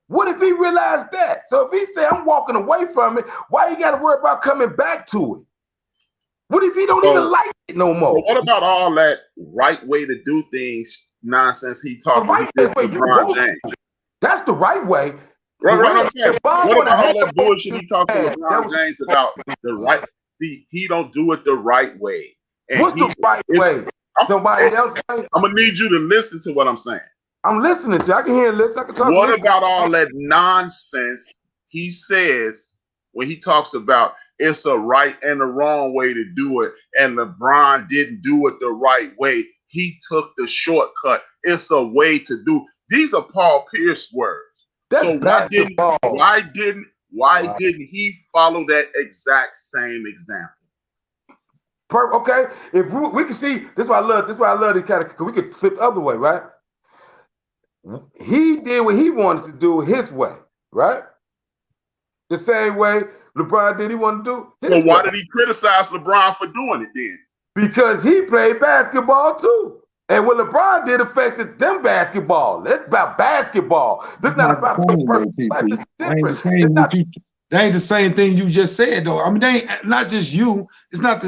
What if he realized that? So if he said, I'm walking away from it, why you got to worry about coming back to it? What if he don't even like it no more? What about all that right way to do things nonsense he talked about LeBron James? That's the right way. Right, I'm saying. What about all that bullshit he talked to LeBron James about the right? See, he don't do it the right way. And what's the right way? Somebody else way? I'm gonna need you to listen to what I'm saying. I'm listening to you. I can hear and listen. I can talk. What about all that nonsense he says when he talks about it's a right and a wrong way to do it, and LeBron didn't do it the right way. He took the shortcut. It's a way to do. These are Paul Pierce words. That's so why didn't he follow that exact same example? Okay, if we can see, this is why I love this kind of, because we could flip the other way, right? He did what he wanted to do his way, right? The same way LeBron did he want to do his way. Why did he criticize LeBron for doing it then? Because he played basketball too. And what LeBron did affected them basketball. That's about basketball. This is not about personal life. It's different. That ain't the same thing you just said, though. I mean, they ain't not just you. It's not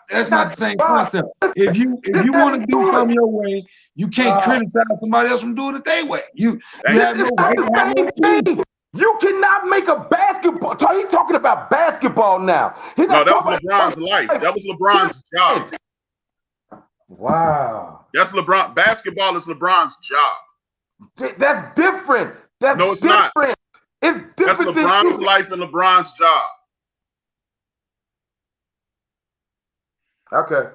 that's not the same concept. If you want to do something your way, you can't criticize somebody else from doing it their way. You have no way. You cannot make a basketball. He's talking about basketball now. No, that was LeBron's life. That was LeBron's job. Wow. That's LeBron. Basketball is LeBron's job. That's different. No, it's not. It's different. That's LeBron's life and LeBron's job. Okay.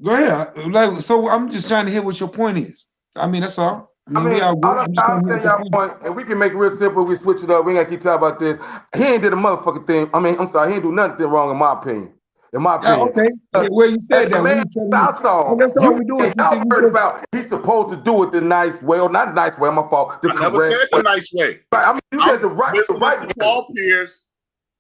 Go ahead. So I'm just trying to hear what your point is. I mean, that's all. I'll understand your point, and we can make it real simple. We switch it up. We ain't gotta keep talking about this. He ain't did a motherfucking thing. I'm sorry. He ain't do nothing wrong in my opinion. Okay. Well, you said that. That's all we doing. Y'all heard about he's supposed to do it the nice way, or not the nice way. My fault. I never said the nice way. Right. You said the right. To Paul Pierce.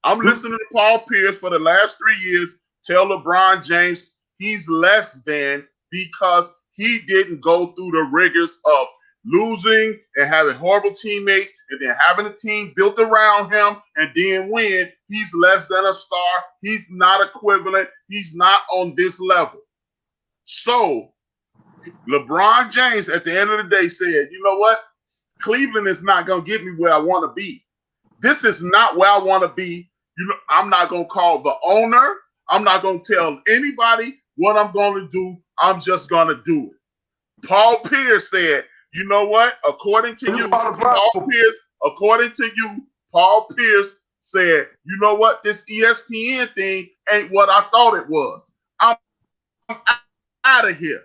I'm listening to Paul Pierce for the last 3 years. Tell LeBron James he's less than because he didn't go through the rigors of losing and having horrible teammates and then having a team built around him and then win. He's less than a star. He's not equivalent. He's not on this level. So LeBron James at the end of the day said, you know what? Cleveland is not going to get me where I want to be. This is not where I want to be. I'm not going to call the owner. I'm not going to tell anybody what I'm going to do. I'm just going to do it. Paul Pierce said, you know what? According to you, Paul Pierce said, you know what? This ESPN thing ain't what I thought it was. I'm out of here.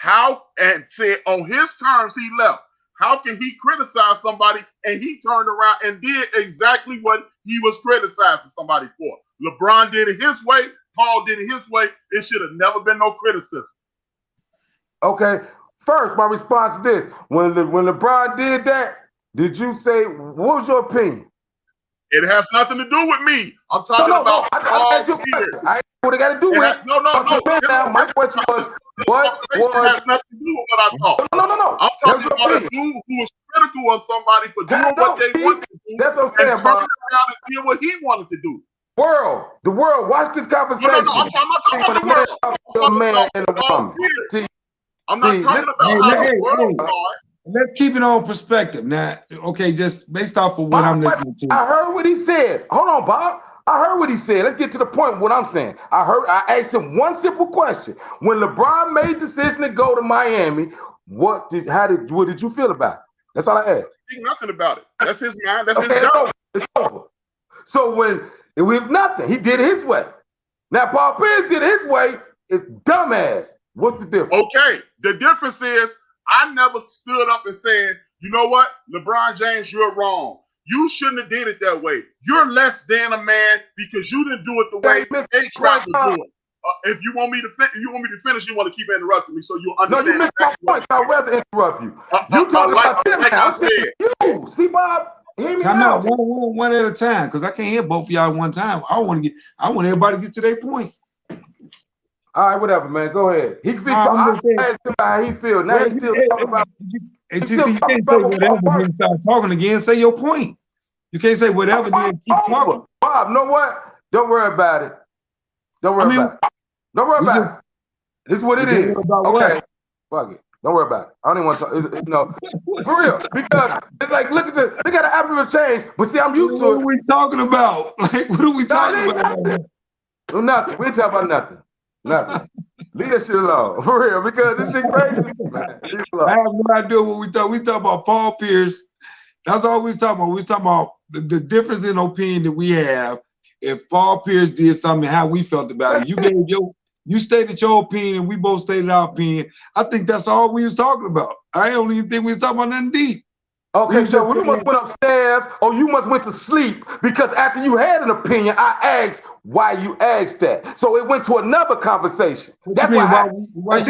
And said on his terms he left. How can he criticize somebody and he turned around and did exactly what he was criticizing somebody for? LeBron did it his way. Paul did it his way. It should have never been no criticism. Okay. First, my response is this. When LeBron did that, did you say, what was your opinion? It has nothing to do with me. I'm talking about Paul Pierce. I ain't what they got to do with it. No. My question was, it has nothing to do with what I thought. No. I'm talking about a dude who was critical of somebody for doing what they wanted to do. That's what I'm saying, and turning around and did what he wanted to do. The world, watch this conversation. No, I'm not talking about the world. I'm talking about Paul Pierce. I'm not talking about how the world thought. Let's keep it on perspective. Now, okay, just based off of what I'm listening to. I heard what he said. Hold on, Bob. I heard what he said. Let's get to the point of what I'm saying. I asked him one simple question. When LeBron made the decision to go to Miami, what did you feel about it? That's all I asked. Think nothing about it. That's his mind. That's his job. It's over. So when it was nothing, he did it his way. Now Paul Pierce did it his way. It's dumbass. What's the difference? Okay. The difference is I never stood up and said, you know what, LeBron James, you're wrong. You shouldn't have did it that way. You're less than a man because you didn't do it the way HRap was doing. if you want me to finish, you want to keep interrupting me so you'll understand. No, you missed my point. I'd rather interrupt you. You talking about them, like I said. You see, Bob. Hear me time out. out one at a time, because I can't hear both of y'all at one time. I want everybody to get to their point. All right, whatever, man. Go ahead. He speaks. I asked him how he feels. Now he's still talking about. You can't say whatever then you start talking again. Say your point. You can't say whatever then keep talking. Bob, know what? Don't worry about it. Don't worry about it. Don't worry about it. This is what it is. Okay. Fuck it. Don't worry about it. I don't even want to talk. For real. Because it's like, look at this. They got an avenue of change. But see, I'm used to it. What are we talking about? Like, what are we talking about? Nothing. We ain't talking about nothing. Nothing. Leave that shit alone. For real. Because this shit crazy, man. I have no idea what we talk. We talk about Paul Pierce. That's all we talking about. We talking about the difference in opinion that we have. If Paul Pierce did something, how we felt about it. You stated your opinion, and we both stated our opinion. I think that's all we was talking about. I don't even think we was talking about nothing deep. Okay, so you must went upstairs, or you must went to sleep, because after you had an opinion, I asked why you asked that. So it went to another conversation. That's why when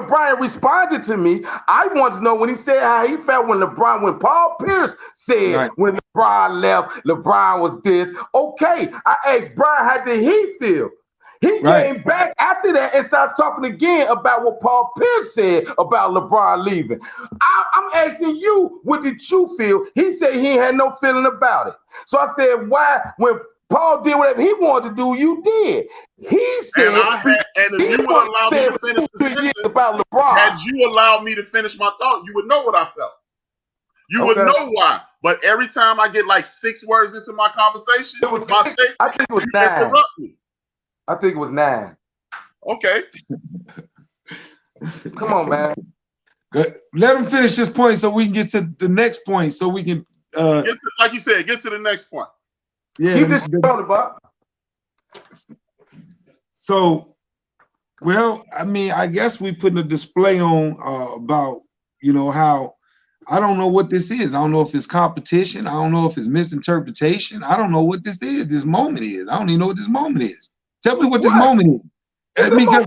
Brian responded to me, I wanted to know when he said how he felt when Paul Pierce said when LeBron left, LeBron was this. Okay, I asked Brian how did he feel. He came back after that and started talking again about what Paul Pierce said about LeBron leaving. I'm asking you, what did you feel? He said he had no feeling about it. So I said, why, when Paul did whatever he wanted to do, you did. He said, and if you would allow me to finish the sentence about LeBron, had you allowed me to finish my thought, you would know what I felt. You would know why. But every time I get like 6 words into my conversation, I think it was 9. Interrupt me. I think it was 9. Okay. Come on, man. Good. Let him finish this point so we can get to the next point. So we can, like you said, get to the next point. Yeah. Keep this on, Bob. So, well, I mean, I guess we putting a display on about, how I don't know what this is. I don't know if it's competition. I don't know if it's misinterpretation. I don't know what this is. This moment is. I don't even know what this moment is. Tell me what this moment is. We can't.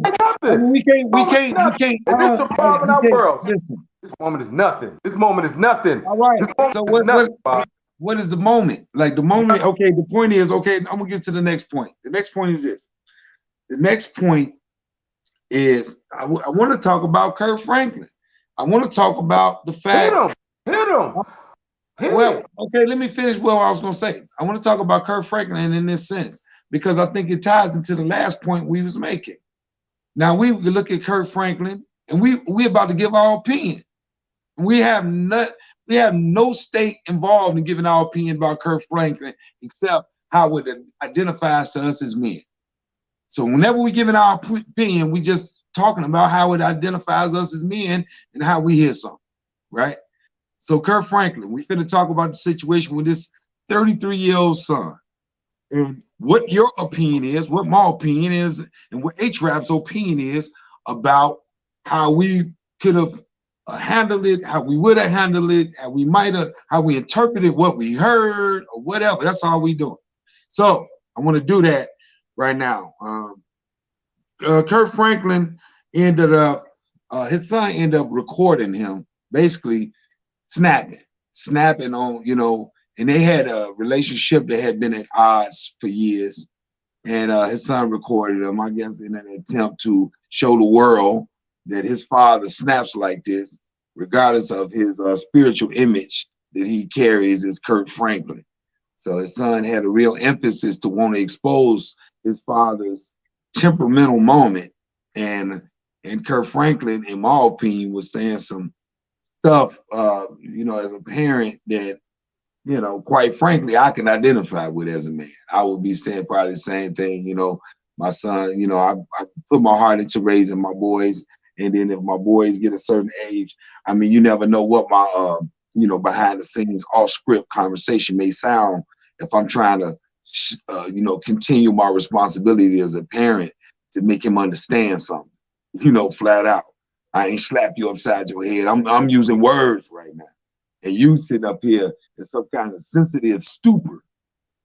Listen. This moment is nothing. This moment is nothing. All right. So what is the moment? Like the moment? Okay. The point is, okay. I'm gonna get to the next point. The next point is this. The next point is I want to talk about Kirk Franklin. I want to talk about the fact. Hit him. Well, okay. Let me finish what I was gonna say. I want to talk about Kirk Franklin in this sense, because I think it ties into the last point we was making. Now we look at Kirk Franklin, and we about to give our opinion. We have no stake involved in giving our opinion about Kirk Franklin, except how it identifies to us as men. So whenever we giving our opinion, we just talking about how it identifies us as men and how we hear something, right? So Kirk Franklin, we finna talk about the situation with this 33-year-old son. And what your opinion is, what my opinion is, and what HRap's opinion is about how we could have handled it, how we would have handled it, how we interpreted what we heard, or whatever. That's all we doing. So I want to do that right now. Kirk Franklin ended up, his son ended up recording him, basically snapping on, and they had a relationship that had been at odds for years. And his son recorded him, I guess, in an attempt to show the world that his father snaps like this, regardless of his spiritual image that he carries as Kirk Franklin. So his son had a real emphasis to want to expose his father's temperamental moment. And Kirk Franklin, in my opinion, was saying some stuff, as a parent that, quite frankly, I can identify with as a man. I would be saying probably the same thing, my son, I put my heart into raising my boys. And then if my boys get a certain age, I mean, you never know what my, behind the scenes off script conversation may sound if I'm trying to, continue my responsibility as a parent to make him understand something, flat out. I ain't slap you upside your head. I'm using words right now. And you sitting up here in some kind of sensitive stupor,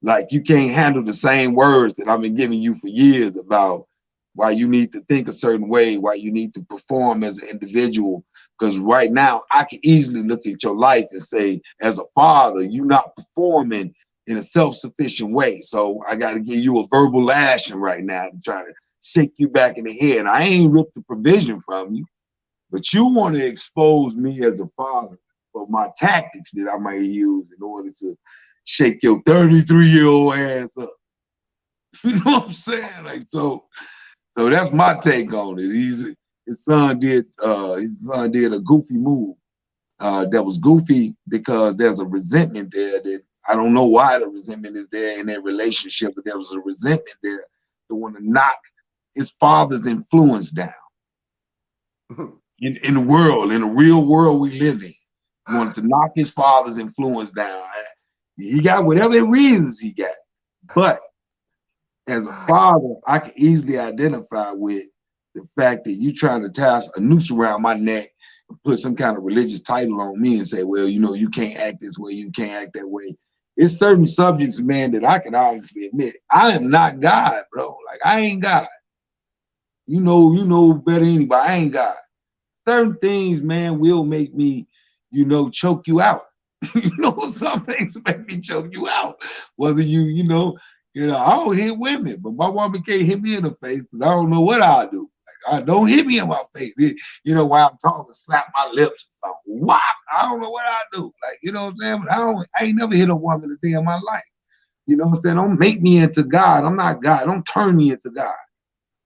Like you can't handle the same words that I've been giving you for years about why you need to think a certain way, why you need to perform as an individual. Because right now I can easily look at your life and say, as a father, you're not performing in a self-sufficient way. So I got to give you a verbal lashing right now to try to shake you back in the head. I ain't ripped the provision from you, but you want to expose me as a father for my tactics that I might use in order to shake your 33-year-old ass up. You know what I'm saying? Like, so that's my take on it. His son did a goofy move that was goofy because there's a resentment there that I don't know why the resentment is there in their relationship, but there was a resentment there to want to knock his father's influence down in the world, in the real world we live in. He wanted to knock his father's influence down. He got whatever reasons he got, but as a father, I can easily identify with the fact that you trying to tie a noose around my neck and put some kind of religious title on me and say, well, you know, you can't act this way, you can't act that way. It's certain subjects, man, that I can honestly admit, I am not God, bro. Like, I ain't God. You know better than anybody, I ain't God. Certain things, man, will make me, you know, choke you out. You know, some things make me choke you out. Whether you know, I don't hit women, but my woman can't hit me in the face because I don't know what I'll do. Like, don't hit me in my face. You know, while I'm talking, slap my lips or something. Whop! I don't know what I'll do. Like, you know what I'm saying? But I ain't never hit a woman a day in my life. You know what I'm saying? Don't make me into God. I'm not God. Don't turn me into God.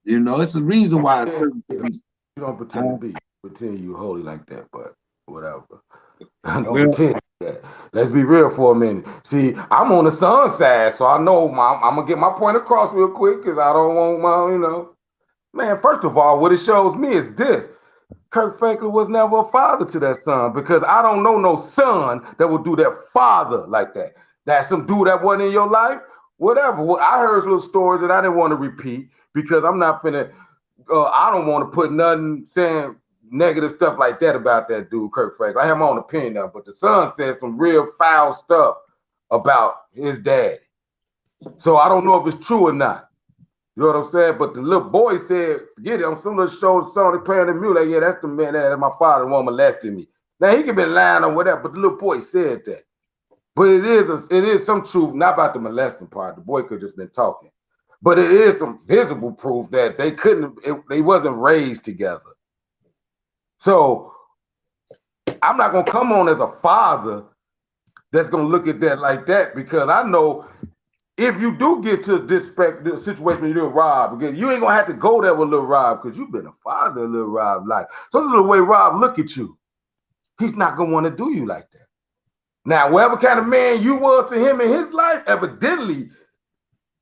You know, it's a reason why certain things. You don't pretend to be. Pretend you holy like that, but whatever. Don't pretend that. Let's be real for a minute. See, I'm on the son side, so I know I'm gonna get my point across real quick because I don't want my, man. First of all, what it shows me is this: Kirk Franklin was never a father to that son because I don't know no son that would do that father like that. That's some dude that wasn't in your life, whatever. Well, I heard little stories that I didn't want to repeat because I'm not finna. I don't want to put nothing saying negative stuff like that about that dude, Kirk Franklin. I have my own opinion of it, but the son said some real foul stuff about his dad. So I don't know if it's true or not. You know what I'm saying? But the little boy said, forget it, on some little show, the song they playing the music, like, yeah, that's the man that my father won't molested me. Now he could be lying or whatever, but the little boy said that. But it is some truth, not about the molesting part. The boy could have just been talking. But it is some visible proof that they wasn't raised together. So I'm not gonna come on as a father that's gonna look at that like that because I know if you do get to this situation with little Rob, again, you ain't gonna have to go there with little Rob because you've been a father of little Rob life. So this is the way Rob look at you. He's not gonna want to do you like that. Now, whatever kind of man you was to him in his life, evidently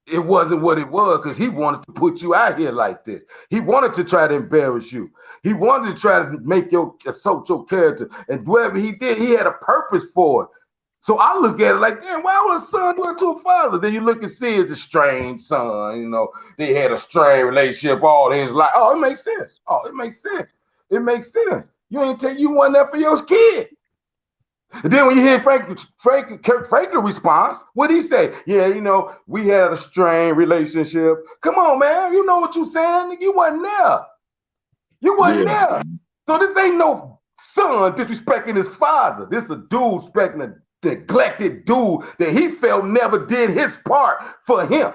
it wasn't what it was because he wanted to put you out here like this. He wanted to try to embarrass you. He wanted to try to make assault your character. And whatever he did, he had a purpose for it. So I look at it like, damn, why would a son do it to a father? Then you look and see it's a strange son. They had a strange relationship all his life. Oh, it makes sense. Oh, it makes sense. It makes sense. You wasn't there for your kid. And then when you hear Kirk Franklin response, what he say? Yeah, we had a strained relationship. Come on, man. You know what you saying? You wasn't there. You wasn't there. So this ain't no son disrespecting his father. This is a dude respecting a neglected dude that he felt never did his part for him.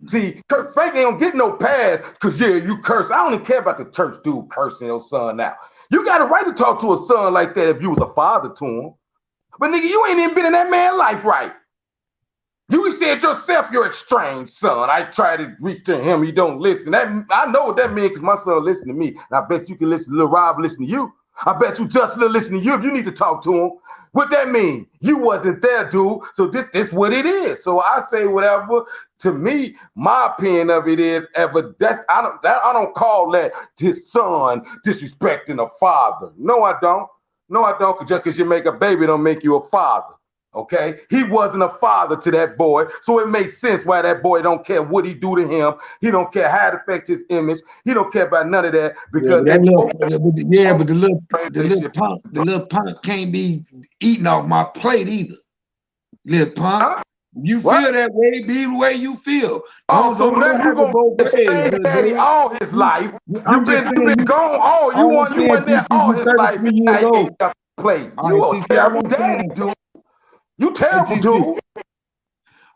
See, Kirk Franklin don't get no pass because, you curse. I don't even care about the church dude cursing your son out. You got a right to talk to a son like that if you was a father to him. But nigga, you ain't even been in that man's life right. You said yourself you're estranged son. I try to reach to him, he don't listen. I know what that means because my son listen to me. And I bet you can listen to Lil Rob listen to you. I bet you Justin will listen to you if you need to talk to him. What that mean? You wasn't there, dude. So this what it is. So I say whatever. To me, my opinion of it is I don't call that his son disrespecting a father. No, I don't. No, I don't. Just because you make a baby don't make you a father. Okay, he wasn't a father to that boy, so it makes sense why that boy don't care what he do to him. He don't care how it affects his image. He don't care about none of that because but the little punk can't be eating off my plate either. Little punk, You feel that way, be the way you feel. So now you gonna be the same daddy all his life. You been gone all you went there all his life. Now you ain't got to play. You a terrible daddy, dude. You terrible, dude.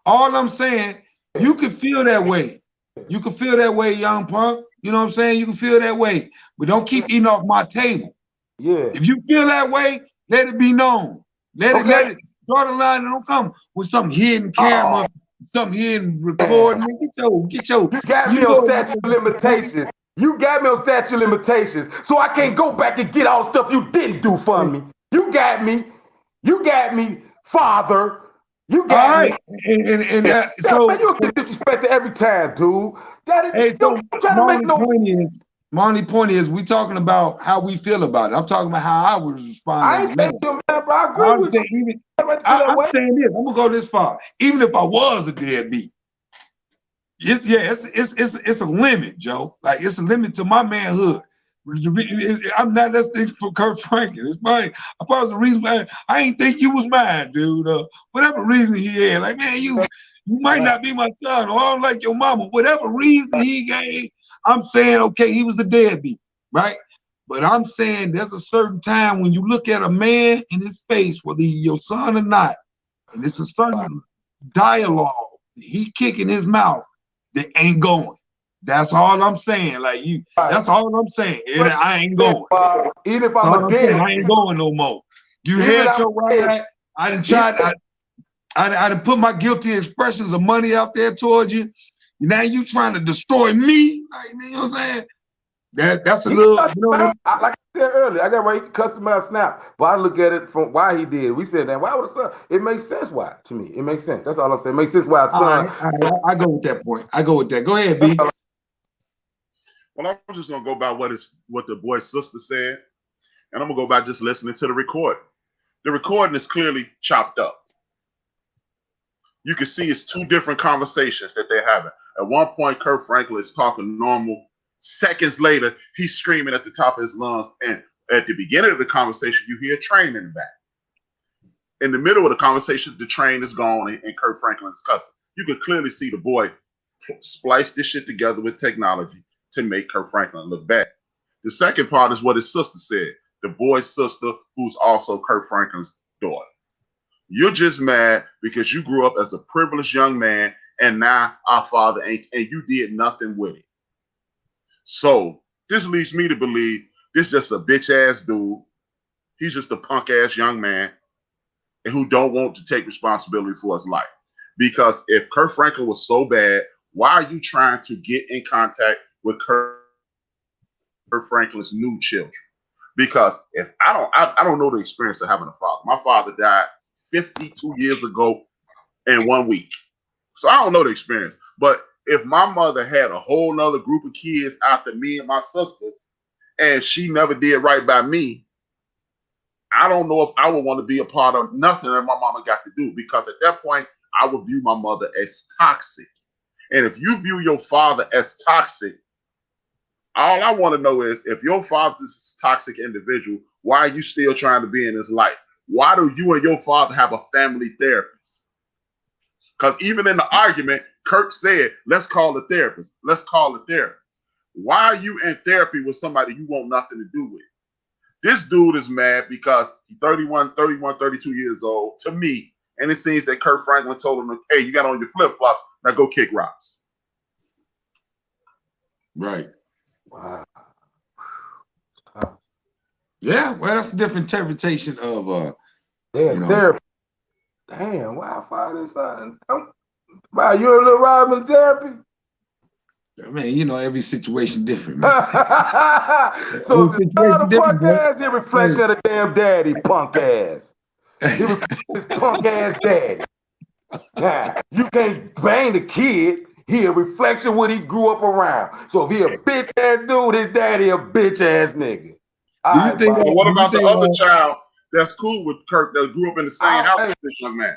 All I'm saying, you can feel that way. You can feel that way, young punk. You know what I'm saying? You can feel that way. But don't keep eating off my table. Yeah. If you feel that way, let it be known. Let it draw the line and don't come with something hidden camera, something hidden recording. Get your You got me on statute of limitations. You got me on statute of limitations. So I can't go back and get all the stuff you didn't do for me. You got me, father. You got me. And so man, you get disrespected every time, dude. Daddy, hey, so trying to make no my only point is we talking about how we feel about it. I'm talking about how I would respond I as ain't a man. you, man, bro. I agree with you. I'm saying this. I'm gonna go this far. Even if I was a deadbeat, it's a limit, Joe. Like it's a limit to my manhood. I'm not that thing for Kurt Franklin. It's mine. I probably the reason why I ain't think you was mine, dude. Whatever reason he had, like man, you might not be my son, or I don't like your mama. Whatever reason he gave, I'm saying okay, he was a deadbeat, right? But I'm saying there's a certain time when you look at a man in his face, whether he's your son or not, and it's a certain dialogue he kicking his mouth that ain't going. That's all I'm saying. Like you, that's all I'm saying. I ain't going. Even if I'm a dead, I ain't going no more. You had your right. I done tried. I done put my guilty expressions of money out there towards you. Now you trying to destroy me? Like, you know what I'm saying? That's a little. You know, like I said earlier, I got right to customize snap, but I look at it from why he did. We said that why would a son? It makes sense why to me. It makes sense. That's all I'm saying. It makes sense why a son. All right, I go with that point. I go with that. Go ahead, B. Well, I'm just gonna go by what the boy's sister said, and I'm gonna go by just listening to the recording. The recording is clearly chopped up. You can see it's two different conversations that they're having. At one point, Kurt Franklin is talking normal. Seconds later, he's screaming at the top of his lungs. And at the beginning of the conversation, you hear a train in the back. In the middle of the conversation, the train is gone and Kurt Franklin is cussing. You can clearly see the boy splice this shit together with technology to make Kurt Franklin look bad. The second part is what his sister said. The boy's sister, who's also Kurt Franklin's daughter. You're just mad because you grew up as a privileged young man and now our father ain't, and you did nothing with it. So this leads me to believe this is just a bitch ass dude. He's just a punk ass young man who don't want to take responsibility for his life. Because if Kurt Franklin was so bad, why are you trying to get in contact with Kurt Franklin's new children? Because if I don't know the experience of having a father. My father died 52 years ago in 1 week. So I don't know the experience. But if my mother had a whole nother group of kids after me and my sisters, and she never did right by me, I don't know if I would want to be a part of nothing that my mama got to do, because at that point, I would view my mother as toxic. And if you view your father as toxic, all I want to know is if your father's a toxic individual, why are you still trying to be in his life? Why do you and your father have a family therapist? Because even in the argument, Kirk said, let's call a therapist. Let's call a therapist. Why are you in therapy with somebody you want nothing to do with? This dude is mad because he's 32 years old, to me. And it seems that Kurt Franklin told him, hey, you got on your flip-flops, now go kick rocks. Right. Wow. Yeah, well, that's a different interpretation of therapy. Damn, why I find this out? Wow, you're a little Robin therapy? I mean, you know, every situation different, man. So if the father punk ass, he reflection of the damn daddy punk ass. He reflects his punk ass daddy. Now, you can't bang the kid. He a reflection of what he grew up around. So if he a bitch ass dude, his daddy a bitch ass nigga. What about the other child that's cool with Kirk that grew up in the same house as this young man?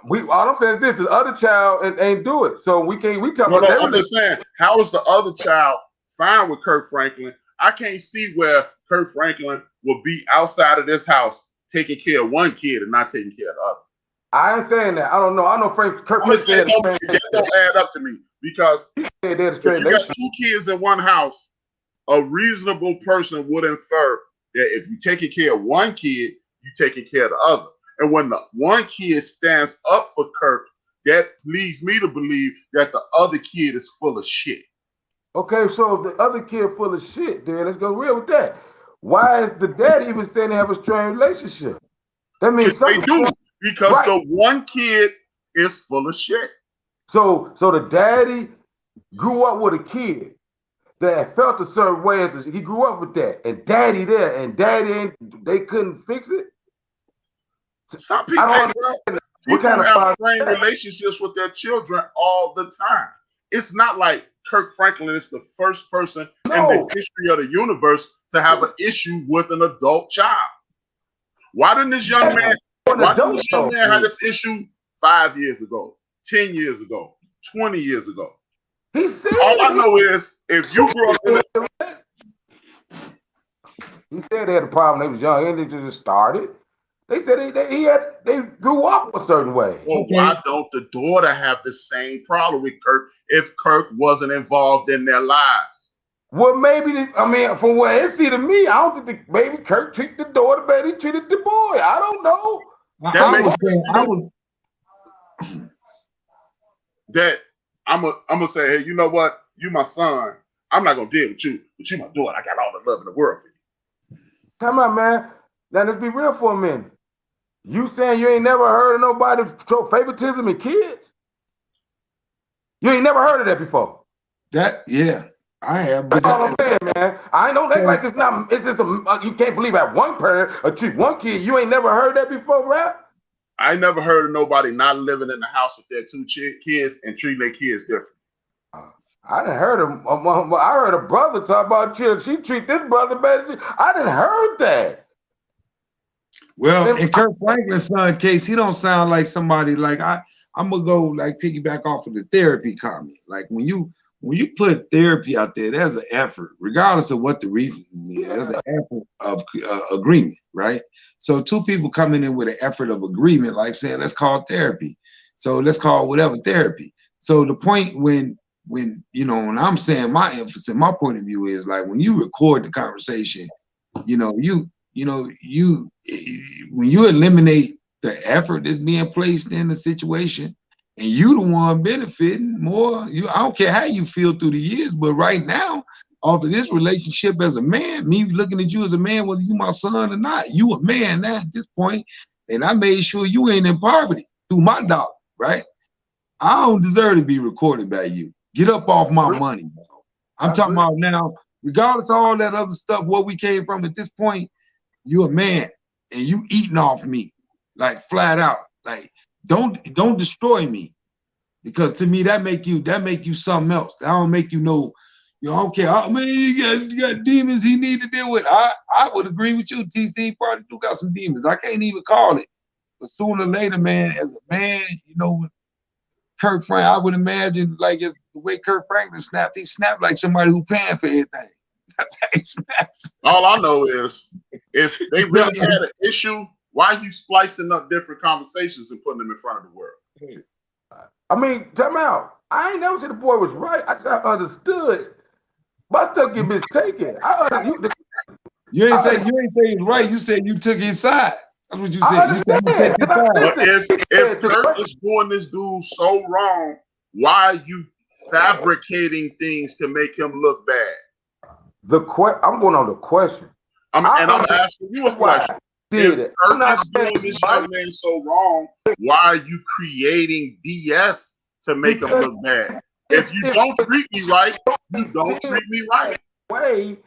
All I'm saying is this: the other child ain't do it, so we talk about. No, I'm just saying, how is the other child fine with Kurt Franklin? I can't see where Kurt Franklin will be outside of this house taking care of one kid and not taking care of the other. I ain't saying that. I don't know. I know Frank Kirk. That don't add up to me because if you got 2 kids in one house, a reasonable person would infer that if you're taking care of one kid, you're taking care of the other. And when the one kid stands up for Kirk, that leads me to believe that the other kid is full of shit. Okay, so if the other kid full of shit, then let's go real with that. Why is the daddy even saying they have a strained relationship? That means they do, because the one kid is full of shit. So the daddy grew up with a kid that felt a certain way. He grew up with that, and daddy there, and daddy they couldn't fix it. Some people, have strained relationships with their children all the time. It's not like Kirk Franklin is the first person in the history of the universe to have an issue with an adult child. Why didn't this young man? Why didn't this young man have this issue 5 years ago, 10 years ago, 20 years ago? All I know is if you grew up in he said they had a problem. They was young, and they just started. They said they grew up a certain way. Well, why don't the daughter have the same problem with Kirk if Kirk wasn't involved in their lives? Well, maybe from what it see to me, I don't think maybe Kirk treated the daughter better than he treated the boy. I don't know. That I'm gonna say, hey, you know what? You my son. I'm not gonna deal with you, but you my daughter. I got all the love in the world for you. Come on, man. Now let's be real for a minute. You saying you ain't never heard of nobody show favoritism in kids? You ain't never heard of that before. I have. That's all I'm saying, man. I know that like it's not. It's just you can't believe that one parent or treat one kid. You ain't never heard that before, Rap? I never heard of nobody not living in the house with their 2 kids and treating their kids different. I didn't heard of. I heard a brother talk about children. She treat this brother better. I didn't heard that. Well, in Kirk Franklin's son case, he don't sound like somebody like I'm gonna go like piggyback off of the therapy comment. Like when you put therapy out there, there's an effort, regardless of what the reason is. There's an effort of agreement, right? So 2 people coming in with an effort of agreement, like saying, let's call therapy. So let's call whatever therapy. So the point when I'm saying my emphasis, my point of view is like when you record the conversation, when you eliminate the effort that's being placed in the situation, and you the one benefiting more. I don't care how you feel through the years, but right now, off of this relationship as a man, me looking at you as a man, whether you my son or not, you a man now at this point, and I made sure you ain't in poverty through my dollar, right? I don't deserve to be recorded by you. Get up off my money, bro. I'm talking about now, regardless of all that other stuff, where we came from at this point, you a man, and you eating off me, like flat out, like. Don't destroy me, because to me that make you something else. That don't make you I don't care. Oh, man, you got demons he need to deal with. I would agree with you. TC probably do got some demons. I can't even call it, but sooner or later, man, as a man, Kirk Franklin, I would imagine like the way Kirk Franklin snapped, he snapped like somebody who paying for everything. That's how he snaps. All I know is if they really had an issue, why are you splicing up different conversations and putting them in front of the world? I mean, time out. I ain't never said the boy was right. I just understood. My stuff get mistaken. You ain't say he's right. You said you took his side. That's what you said. You said you take his side. But if Kirk is doing this dude so wrong, why are you fabricating things to make him look bad? I'm going on the question. I'm asking you a question. If Kirk is doing this young man so wrong, why are you creating BS to make him look bad? If you don't treat me right, you don't treat me right.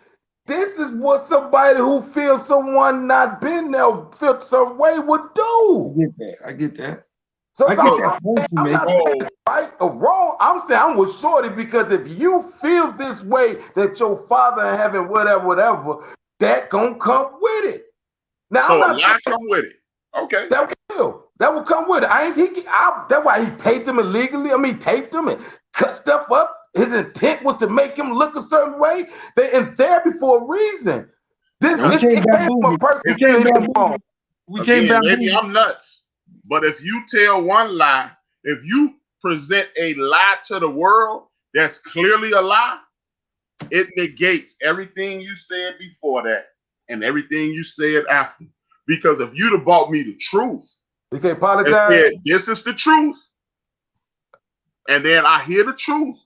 This is what somebody who feels someone not been there, feel some way would do. I get that. So I'm not saying right or wrong. I'm saying I'm with Shorty because if you feel this way that your father in heaven, whatever, that gonna come with it. Now, so a lie come with it. Okay. That will come with it. That's why he taped him illegally. I mean, taped him and cut stuff up. His intent was to make him look a certain way. They're in therapy for a reason. This came from a person. Maybe I'm nuts. But if you tell one lie, if you present a lie to the world that's clearly a lie, it negates everything you said before that and everything you said after. Because if you'd have bought me the truth, you can't apologize. And said, this is the truth, and then I hear the truth,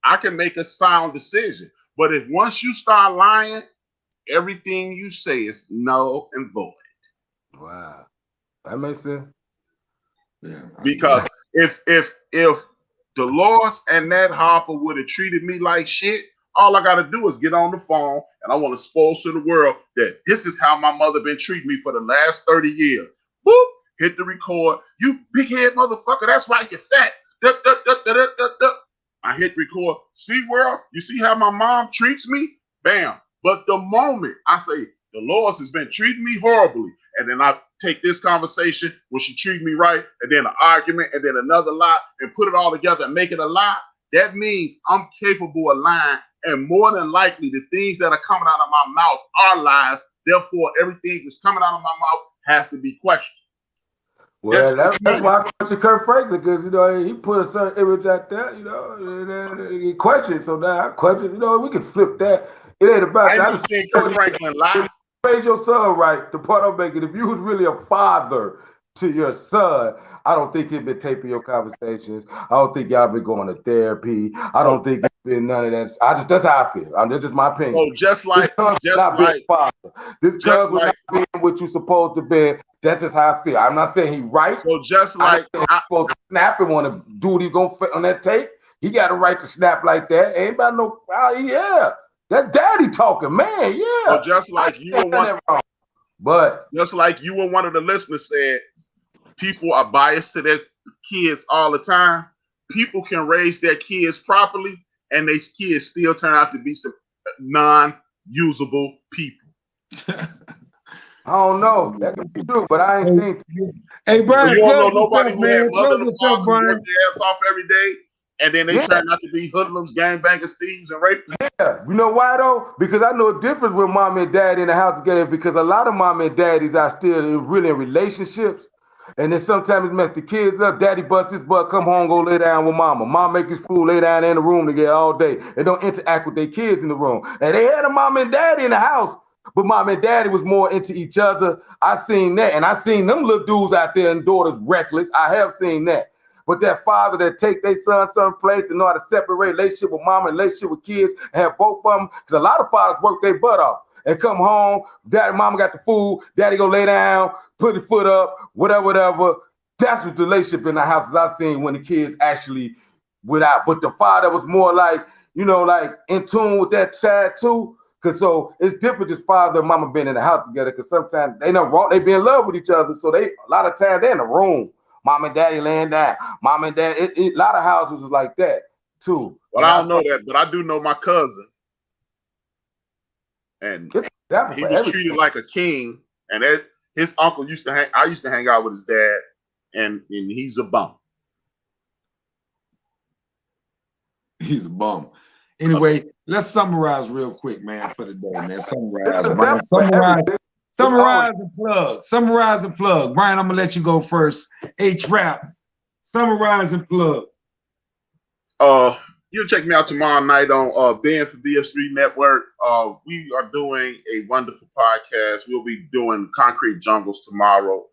I can make a sound decision. But if once you start lying, everything you say is null and void. Wow, that makes sense. Yeah, because if Dolores and Ned Harper would have treated me like shit, all I got to do is get on the phone, and I want to expose to the world that this is how my mother been treating me for the last 30 years. Boop, hit the record. You big head motherfucker, that's why you're fat. I hit record. See, world, you see how my mom treats me? Bam. But the moment I say, Dolores has been treating me horribly, and then I take this conversation where she treated me right, and then an argument, and then another lie, and put it all together and make it a lie, that means I'm capable of lying, and more than likely the things that are coming out of my mouth are lies. Therefore, everything that's coming out of my mouth has to be questioned. Well, that's why I question Kurt Franklin, because, you know, he put a certain image out there, you know, and he questioned. So now I question, you know, we can flip that. It ain't about that. I ain't seen Kurt Franklin lie. Raise your son right. The part I'm making, if you was really a father to your son, I don't think he'd been taping your conversations. I don't think y'all been going to therapy. I don't think it's been none of that. That's how I feel. That's just my opinion. So just like this cuz not being what you supposed to be. That's just how I feel. I'm not saying he right. So just like I'm supposed to snap and want to do what he gonna fit on that tape. He got a right to snap like that. Ain't about no. Yeah. That's daddy talking, man. Yeah. So just like you and one, but just like you and one of the listeners said, people are biased to their kids all the time. People can raise their kids properly, and their kids still turn out to be some non-usable people. I don't know. That could be true, but I ain't seen. Hey, Brian, so you don't know nobody who had mother and father who work their ass off every day, and then they turn out to be hoodlums, gangbangers, thieves, and rapists. Yeah, you know why though? Because I know a difference with mom and dad in the house together. Because a lot of mom and daddies are still really in relationships, and then sometimes it mess the kids up. Daddy busts his butt, come home, go lay down with mama. Mom make his food, lay down in the room together all day, and don't interact with their kids in the room. And they had a mom and daddy in the house, but mom and daddy was more into each other. I seen that, and I seen them little dudes out there and daughters reckless. I have seen that. But that father that take their son someplace and know how to separate relationship with mom and relationship with kids, and have both of them, because a lot of fathers work their butt off and come home, daddy, mama got the food, daddy go lay down, put the foot up, whatever. That's what the relationship in the houses I've seen when the kids actually without. But the father was more like, you know, like in tune with that child too. Cause so it's different just father and mama being in the house together, because sometimes they not wrong, they be in love with each other. So they a lot of times they're in the room. Mom and daddy laying down. Mom and dad. A lot of houses is like that too. Well, I don't know that, but I do know my cousin, and he was treated like a king. And his uncle used to hang. I used to hang out with his dad, and he's a bum. He's a bum. Anyway, let's summarize real quick, man, for the day, man. Summarize and plug. Brian, I'm gonna let you go first. HRap, summarize and plug. You'll check me out tomorrow night on Ben for DF Street Network. We are doing a wonderful podcast. We'll be doing Concrete Jungles tomorrow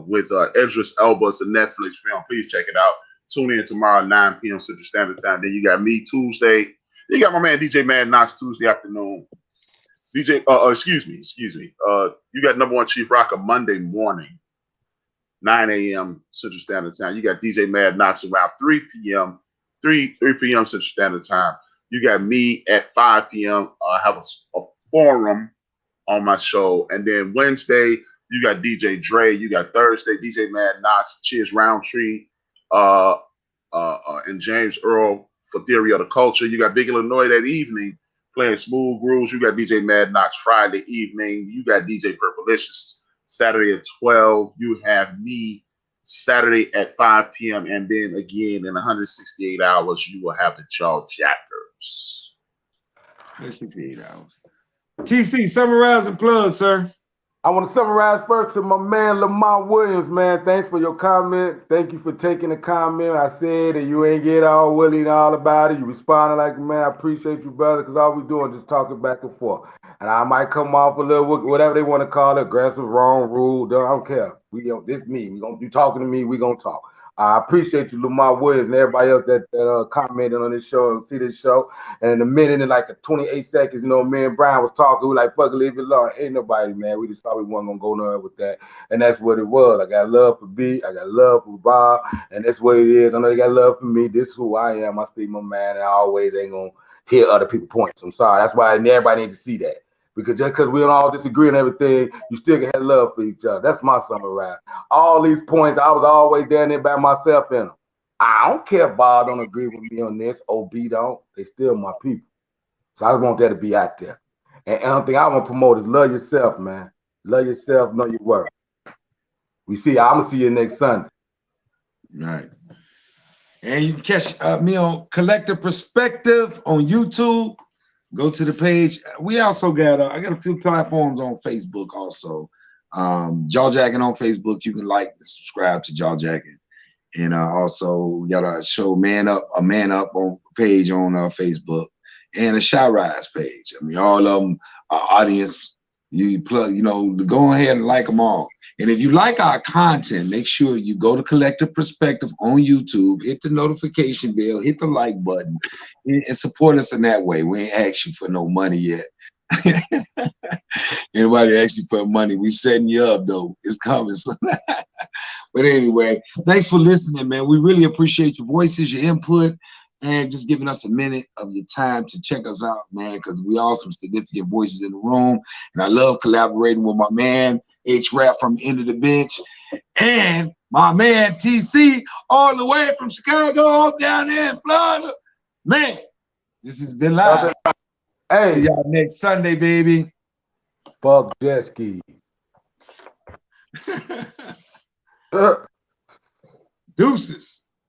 with Idris Elba. It's a Netflix film. Please check it out. Tune in tomorrow at 9 p.m. Central Standard Time. Then you got me Tuesday. You got my man DJ Mad Knox Tuesday afternoon. Excuse me. You got number one Chief Rocker Monday morning, 9 a.m. Central Standard Time. You got DJ Mad Knox around 3 p.m. Central Standard Time. You got me at 5 p.m. I have a forum on my show. And then Wednesday, you got DJ Dre. You got Thursday, DJ Mad Knox, Cheers Roundtree, and James Earl for Theory of the Culture. You got Big Illinois that evening playing Smooth Grooves. You got DJ Mad Knox Friday evening. You got DJ Purplicious Saturday at 12. You have me Saturday at 5 p.m. And then again in 168 hours, you will have the Jaw Jackers. 168 hours. TC, summarize and plug, sir. I want to summarize first to my man Lamont Williams, man. Thanks for your comment. Thank you for taking the comment. I said that you ain't get all willy and all about it. You responded like a man. I appreciate you, brother, because all we doing is just talking back and forth. And I might come off a little whatever they want to call it, aggressive, wrong, rude. I don't care. This is me. You talking to me? We gonna talk. I appreciate you, Lamar Williams, and everybody else that commented on this show and see this show. And in a minute, in like 28 seconds, me and Brian was talking. We like, fuck it, leave it alone. Ain't nobody, man. We just thought we wasn't gonna go nowhere with that. And that's what it was. I got love for B. I got love for Bob. And that's what it is. I know they got love for me. This is who I am. I speak my man. And I always ain't gonna hear other people's points. I'm sorry. That's why everybody needs to see that. Because just because we don't all disagree on everything, you still can have love for each other. That's my summary. All these points, I was always down there by myself in them. I don't care if Bob don't agree with me on this, OB don't. They still my people. So I want that to be out there. And one thing I want to promote is love yourself, man. Love yourself, know your worth. I'm going to see you next Sunday. All right. And you can catch me on Collective Perspective on YouTube. Go to the page. We also got I got a few platforms on Facebook also. Jaw Jacking on Facebook. You can like and subscribe to Jaw Jacking. And also we got a show Man Up on page on Facebook and a Shy Rise page. I mean, all of them are audience. You plug, go ahead and like them all. And if you like our content, make sure you go to Collective Perspective on YouTube, hit the notification bell, hit the like button, and support us in that way. We ain't asked you for no money yet. Anybody ask you for money, we setting you up though. It's coming. But anyway, thanks for listening, man. We really appreciate your voices, your input, and just giving us a minute of your time to check us out, man, because we are some significant voices in the room. And I love collaborating with my man, HRap from End of the Bench, and my man, TC, all the way from Chicago, down there in Florida. Man, this has been live. Hey. See y'all next Sunday, baby. Fuck jet skis. Deuces.